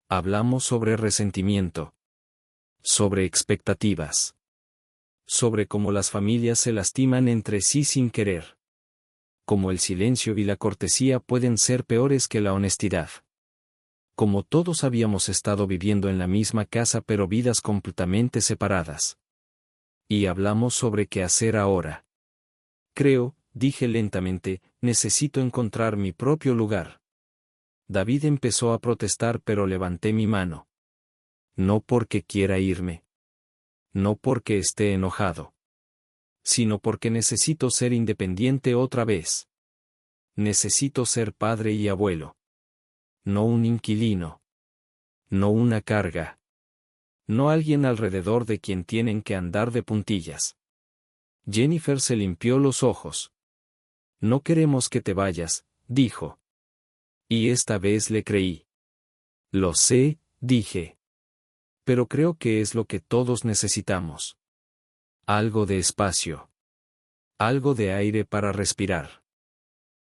Hablamos sobre resentimiento. Sobre expectativas. Sobre cómo las familias se lastiman entre sí sin querer. Cómo el silencio y la cortesía pueden ser peores que la honestidad. Como todos habíamos estado viviendo en la misma casa pero vidas completamente separadas. Y hablamos sobre qué hacer ahora. Creo, dije lentamente, necesito encontrar mi propio lugar. David empezó a protestar pero levanté mi mano. No porque quiera irme. No porque esté enojado. Sino porque necesito ser independiente otra vez. Necesito ser padre y abuelo. No un inquilino. No una carga. No alguien alrededor de quien tienen que andar de puntillas. Jennifer se limpió los ojos. No queremos que te vayas, dijo. Y esta vez le creí. Lo sé, dije. Pero creo que es lo que todos necesitamos. Algo de espacio. Algo de aire para respirar.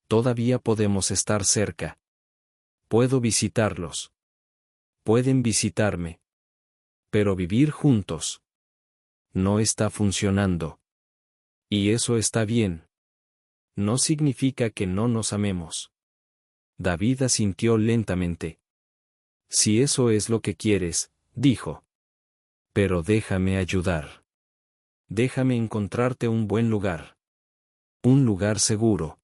Todavía podemos estar cerca. Puedo visitarlos. Pueden visitarme. Pero vivir juntos. No está funcionando. Y eso está bien. No significa que no nos amemos. David asintió lentamente. Si eso es lo que quieres, dijo. Pero déjame ayudar. Déjame encontrarte un buen lugar. Un lugar seguro.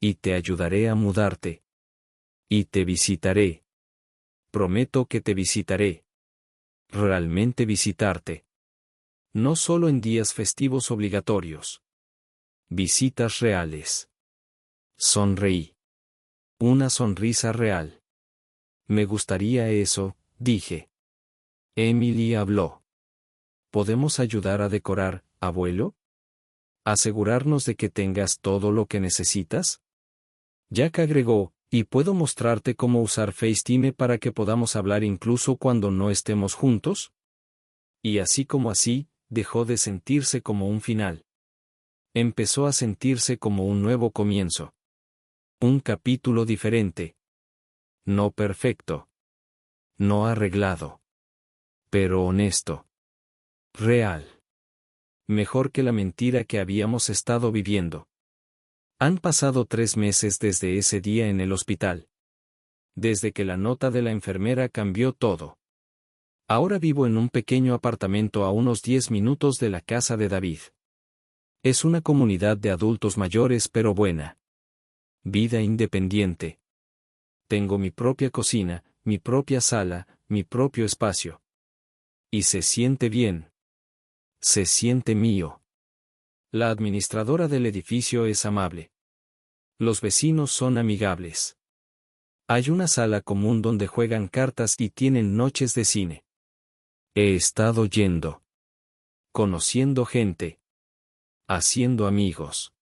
Y te ayudaré a mudarte. Y te visitaré. Prometo que te visitaré. Realmente visitarte. No solo en días festivos obligatorios. Visitas reales. Sonreí. Una sonrisa real. Me gustaría eso, dije. Emily habló. ¿Podemos ayudar a decorar, abuelo? ¿Asegurarnos de que tengas todo lo que necesitas? Jack agregó, y puedo mostrarte cómo usar FaceTime para que podamos hablar incluso cuando no estemos juntos. Y así como así, dejó de sentirse como un final. Empezó a sentirse como un nuevo comienzo. Un capítulo diferente. No perfecto. No arreglado. Pero honesto. Real. Mejor que la mentira que habíamos estado viviendo. Han pasado 3 meses desde ese día en el hospital. Desde que la nota de la enfermera cambió todo. Ahora vivo en un pequeño apartamento a unos 10 minutos de la casa de David. Es una comunidad de adultos mayores pero buena. Vida independiente. Tengo mi propia cocina, mi propia sala, mi propio espacio. Y se siente bien. Se siente mío. La administradora del edificio es amable. Los vecinos son amigables. Hay una sala común donde juegan cartas y tienen noches de cine. He estado yendo. Conociendo gente. Haciendo amigos.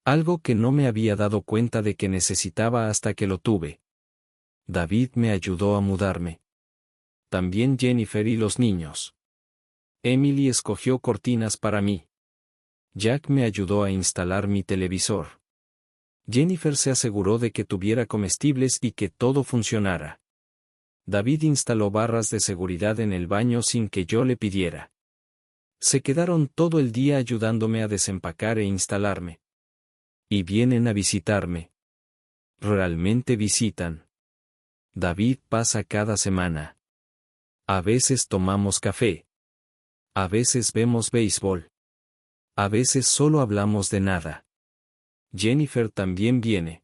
Algo que no me había dado cuenta de que necesitaba hasta que lo tuve. David me ayudó a mudarme. También Jennifer y los niños. Emily escogió cortinas para mí. Jack me ayudó a instalar mi televisor. Jennifer se aseguró de que tuviera comestibles y que todo funcionara. David instaló barras de seguridad en el baño sin que yo le pidiera. Se quedaron todo el día ayudándome a desempacar e instalarme. Y vienen a visitarme. Realmente visitan. David pasa cada semana. A veces tomamos café. A veces vemos béisbol. A veces solo hablamos de nada. Jennifer también viene.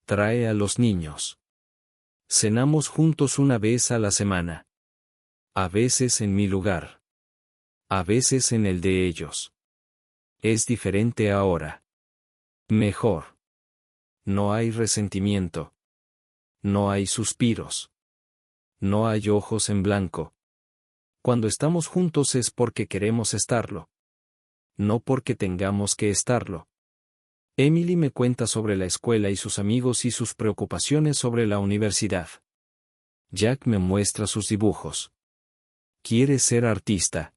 Trae a los niños. Cenamos juntos una vez a la semana. A veces en mi lugar. A veces en el de ellos. Es diferente ahora. Mejor. No hay resentimiento. No hay suspiros. No hay ojos en blanco. Cuando estamos juntos es porque queremos estarlo. No porque tengamos que estarlo. Emily me cuenta sobre la escuela y sus amigos y sus preocupaciones sobre la universidad. Jack me muestra sus dibujos. Quiere ser artista.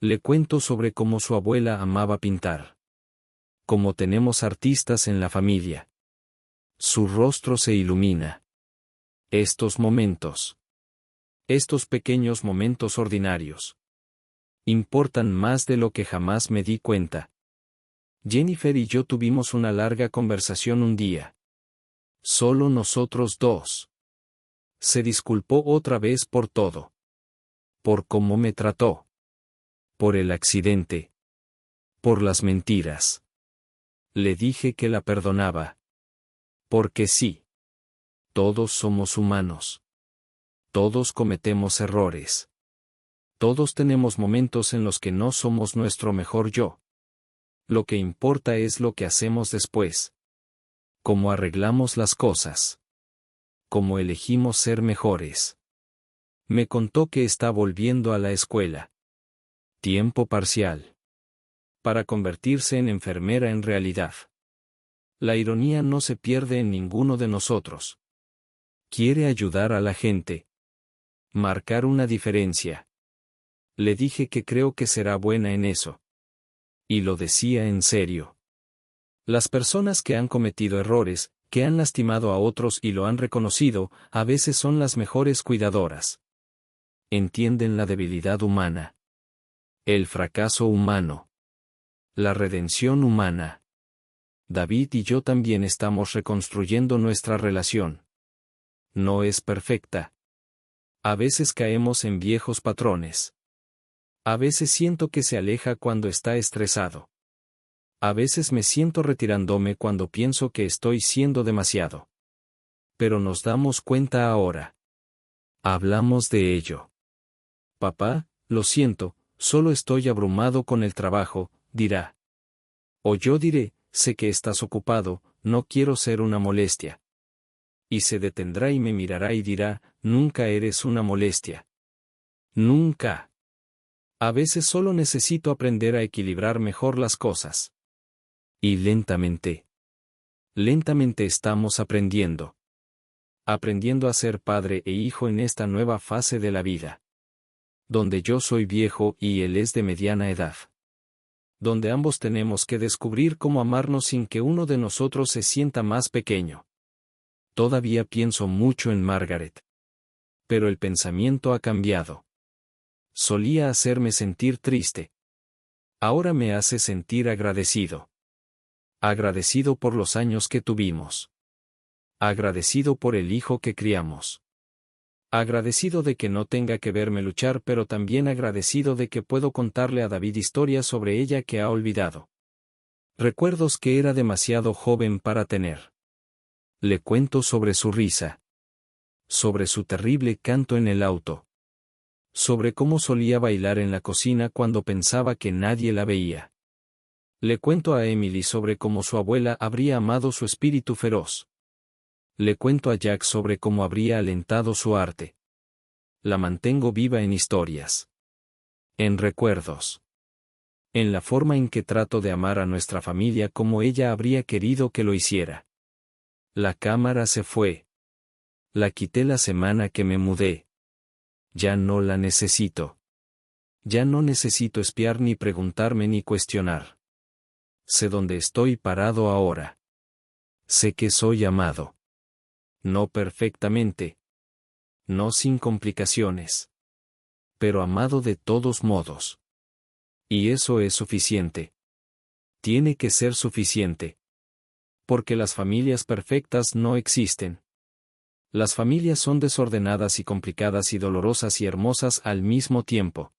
Le cuento sobre cómo su abuela amaba pintar. Cómo tenemos artistas en la familia. Su rostro se ilumina. Estos momentos. Estos pequeños momentos ordinarios. Importan más de lo que jamás me di cuenta. Jennifer y yo tuvimos una larga conversación un día. Solo nosotros dos. Se disculpó otra vez por todo. Por cómo me trató. Por el accidente. Por las mentiras. Le dije que la perdonaba. Porque sí. Todos somos humanos. Todos cometemos errores. Todos tenemos momentos en los que no somos nuestro mejor yo. Lo que importa es lo que hacemos después. Cómo arreglamos las cosas. Cómo elegimos ser mejores. Me contó que está volviendo a la escuela. Tiempo parcial. Para convertirse en enfermera en realidad. La ironía no se pierde en ninguno de nosotros. Quiere ayudar a la gente. Marcar una diferencia. Le dije que creo que será buena en eso. Y lo decía en serio. Las personas que han cometido errores, que han lastimado a otros y lo han reconocido, a veces son las mejores cuidadoras. Entienden la debilidad humana. El fracaso humano. La redención humana. David y yo también estamos reconstruyendo nuestra relación. No es perfecta. A veces caemos en viejos patrones. A veces siento que se aleja cuando está estresado. A veces me siento retirándome cuando pienso que estoy siendo demasiado. Pero nos damos cuenta ahora. Hablamos de ello. Papá, lo siento, solo estoy abrumado con el trabajo, dirá. O yo diré, sé que estás ocupado, no quiero ser una molestia. Y se detendrá y me mirará y dirá, nunca eres una molestia. Nunca. A veces solo necesito aprender a equilibrar mejor las cosas. Y lentamente. Lentamente estamos aprendiendo. Aprendiendo a ser padre e hijo en esta nueva fase de la vida. Donde yo soy viejo y él es de mediana edad. Donde ambos tenemos que descubrir cómo amarnos sin que uno de nosotros se sienta más pequeño. Todavía pienso mucho en Margaret. Pero el pensamiento ha cambiado. Solía hacerme sentir triste. Ahora me hace sentir agradecido. Agradecido por los años que tuvimos. Agradecido por el hijo que criamos. Agradecido de que no tenga que verme luchar, pero también agradecido de que puedo contarle a David historias sobre ella que ha olvidado. Recuerdos que era demasiado joven para tener. Le cuento sobre su risa. Sobre su terrible canto en el auto. Sobre cómo solía bailar en la cocina cuando pensaba que nadie la veía. Le cuento a Emily sobre cómo su abuela habría amado su espíritu feroz. Le cuento a Jack sobre cómo habría alentado su arte. La mantengo viva en historias. En recuerdos. En la forma en que trato de amar a nuestra familia como ella habría querido que lo hiciera. La cámara se fue. La quité la semana que me mudé. Ya no la necesito. Ya no necesito espiar ni preguntarme ni cuestionar. Sé dónde estoy parado ahora. Sé que soy amado. No perfectamente. No sin complicaciones. Pero amado de todos modos. Y eso es suficiente. Tiene que ser suficiente. Porque las familias perfectas no existen. Las familias son desordenadas y complicadas y dolorosas y hermosas al mismo tiempo.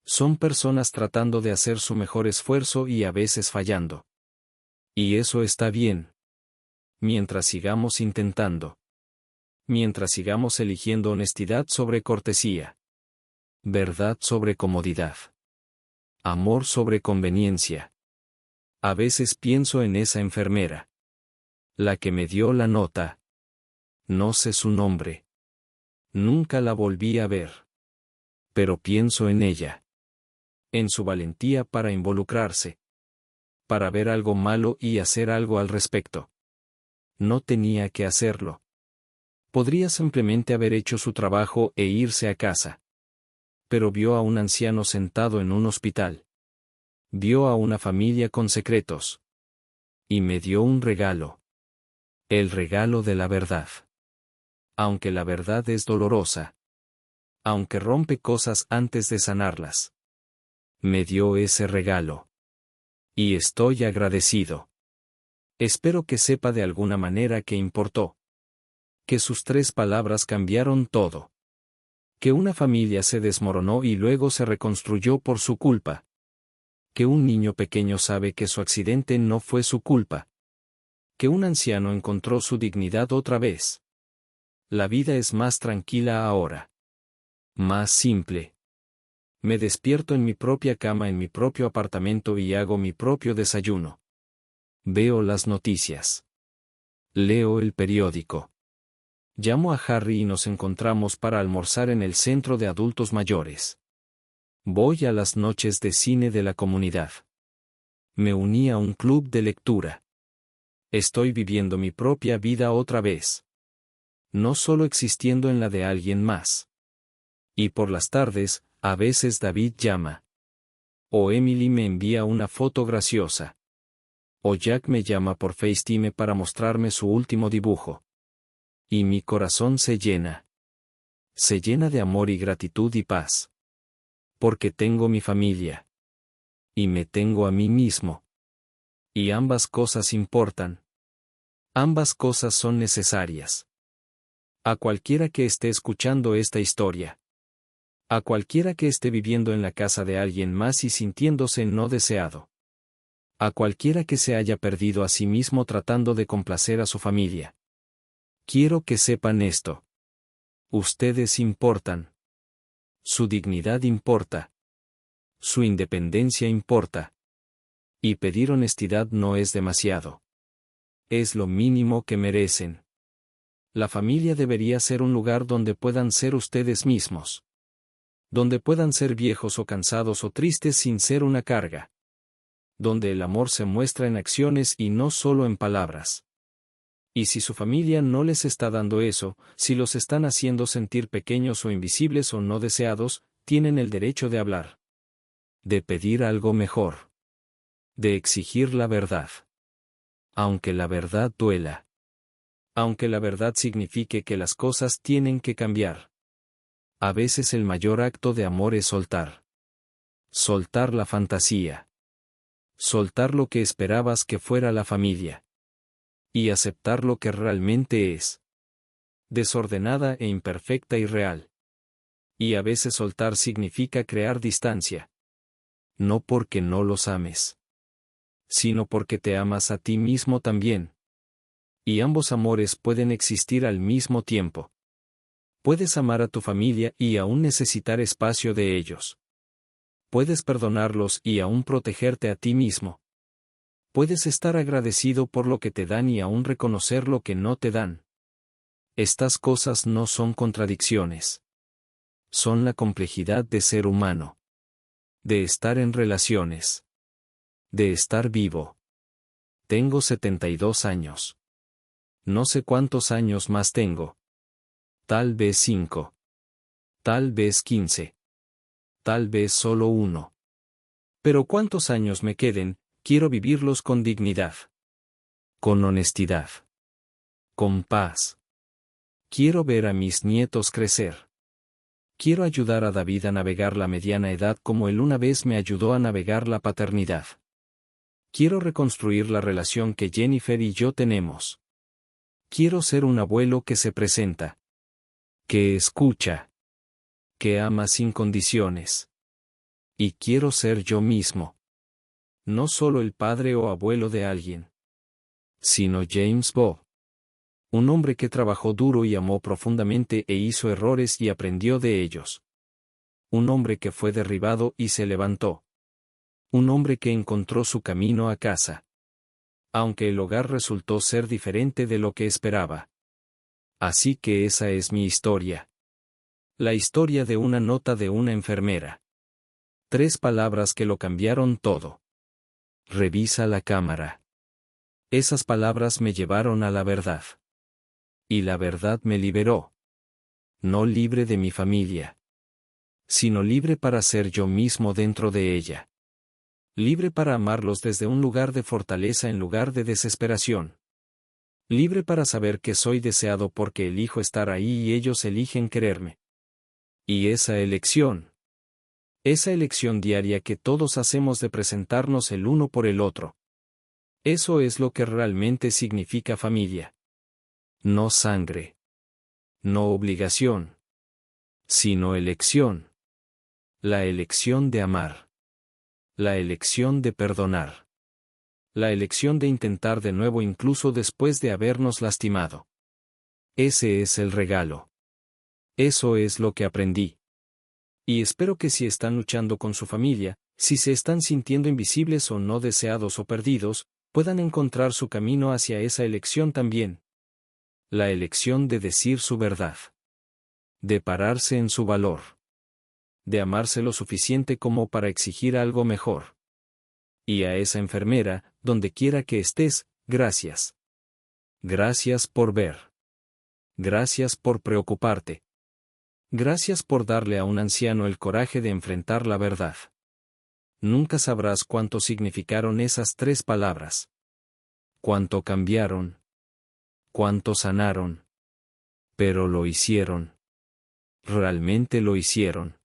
Son personas tratando de hacer su mejor esfuerzo y a veces fallando. Y eso está bien. Mientras sigamos intentando. Mientras sigamos eligiendo honestidad sobre cortesía. Verdad sobre comodidad. Amor sobre conveniencia. A veces pienso en esa enfermera. La que me dio la nota. No sé su nombre. Nunca la volví a ver. Pero pienso en ella. En su valentía para involucrarse. Para ver algo malo y hacer algo al respecto. No tenía que hacerlo. Podría simplemente haber hecho su trabajo e irse a casa. Pero vio a un anciano sentado en un hospital. Vio a una familia con secretos. Y me dio un regalo. El regalo de la verdad. Aunque la verdad es dolorosa. Aunque rompe cosas antes de sanarlas. Me dio ese regalo. Y estoy agradecido. Espero que sepa de alguna manera que importó. Que sus 3 palabras cambiaron todo. Que una familia se desmoronó y luego se reconstruyó por su culpa. Que un niño pequeño sabe que su accidente no fue su culpa. Que un anciano encontró su dignidad otra vez. La vida es más tranquila ahora. Más simple. Me despierto en mi propia cama en mi propio apartamento y hago mi propio desayuno. Veo las noticias. Leo el periódico. Llamo a Harry y nos encontramos para almorzar en el centro de adultos mayores. Voy a las noches de cine de la comunidad. Me uní a un club de lectura. Estoy viviendo mi propia vida otra vez. No solo existiendo en la de alguien más. Y por las tardes, a veces David llama. O Emily me envía una foto graciosa. O Jack me llama por FaceTime para mostrarme su último dibujo. Y mi corazón se llena. Se llena de amor y gratitud y paz. Porque tengo mi familia. Y me tengo a mí mismo. Y ambas cosas importan. Ambas cosas son necesarias. A cualquiera que esté escuchando esta historia. A cualquiera que esté viviendo en la casa de alguien más y sintiéndose no deseado. A cualquiera que se haya perdido a sí mismo tratando de complacer a su familia. Quiero que sepan esto. Ustedes importan. Su dignidad importa. Su independencia importa. Y pedir honestidad no es demasiado. Es lo mínimo que merecen. La familia debería ser un lugar donde puedan ser ustedes mismos. Donde puedan ser viejos o cansados o tristes sin ser una carga. Donde el amor se muestra en acciones y no solo en palabras. Y si su familia no les está dando eso, si los están haciendo sentir pequeños o invisibles o no deseados, tienen el derecho de hablar. De pedir algo mejor. De exigir la verdad. Aunque la verdad duela. Aunque la verdad signifique que las cosas tienen que cambiar. A veces el mayor acto de amor es soltar. Soltar la fantasía. Soltar lo que esperabas que fuera la familia. Y aceptar lo que realmente es. Desordenada e imperfecta y real. Y a veces soltar significa crear distancia. No porque no los ames. Sino porque te amas a ti mismo también. Y ambos amores pueden existir al mismo tiempo. Puedes amar a tu familia y aún necesitar espacio de ellos. Puedes perdonarlos y aún protegerte a ti mismo. Puedes estar agradecido por lo que te dan y aún reconocer lo que no te dan. Estas cosas no son contradicciones. Son la complejidad de ser humano. De estar en relaciones. De estar vivo. Tengo 72 años. No sé cuántos años más tengo. Tal vez 5. Tal vez 15. Tal vez solo 1. Pero cuántos años me queden, quiero vivirlos con dignidad. Con honestidad. Con paz. Quiero ver a mis nietos crecer. Quiero ayudar a David a navegar la mediana edad como él una vez me ayudó a navegar la paternidad. Quiero reconstruir la relación que Jennifer y yo tenemos. Quiero ser un abuelo que se presenta. Que escucha. Que ama sin condiciones. Y quiero ser yo mismo. No solo el padre o abuelo de alguien. Sino James Bob. Un hombre que trabajó duro y amó profundamente e hizo errores y aprendió de ellos. Un hombre que fue derribado y se levantó. Un hombre que encontró su camino a casa. Aunque el hogar resultó ser diferente de lo que esperaba. Así que esa es mi historia. La historia de una nota de una enfermera. 3 palabras que lo cambiaron todo. Revisa la cámara. Esas palabras me llevaron a la verdad. Y la verdad me liberó. No libre de mi familia. Sino libre para ser yo mismo dentro de ella. Libre para amarlos desde un lugar de fortaleza en lugar de desesperación. Libre para saber que soy deseado porque elijo estar ahí y ellos eligen quererme. Y esa elección diaria que todos hacemos de presentarnos el uno por el otro. Eso es lo que realmente significa familia. No sangre. No obligación. Sino elección. La elección de amar. La elección de perdonar. La elección de intentar de nuevo incluso después de habernos lastimado. Ese es el regalo. Eso es lo que aprendí. Y espero que si están luchando con su familia, si se están sintiendo invisibles o no deseados o perdidos, puedan encontrar su camino hacia esa elección también. La elección de decir su verdad. De pararse en su valor. De amarse lo suficiente como para exigir algo mejor. Y a esa enfermera, donde quiera que estés, gracias. Gracias por ver. Gracias por preocuparte. Gracias por darle a un anciano el coraje de enfrentar la verdad. Nunca sabrás cuánto significaron esas 3 palabras. Cuánto cambiaron. Cuánto sanaron. Pero lo hicieron. Realmente lo hicieron.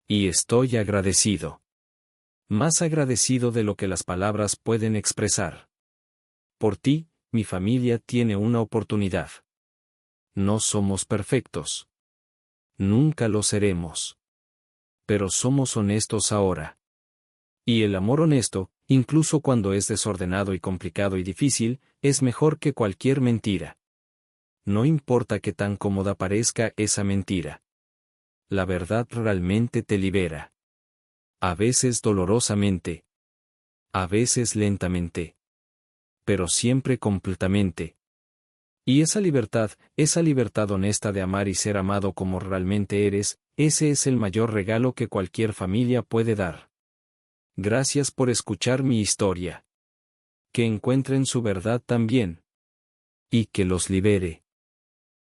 Y estoy agradecido. Más agradecido de lo que las palabras pueden expresar. Por ti, mi familia tiene una oportunidad. No somos perfectos. Nunca lo seremos. Pero somos honestos ahora. Y el amor honesto, incluso cuando es desordenado y complicado y difícil, es mejor que cualquier mentira. No importa qué tan cómoda parezca esa mentira. La verdad realmente te libera. A veces dolorosamente. A veces lentamente. Pero siempre completamente. Y esa libertad honesta de amar y ser amado como realmente eres, ese es el mayor regalo que cualquier familia puede dar. Gracias por escuchar mi historia. Que encuentren su verdad también. Y que los libere.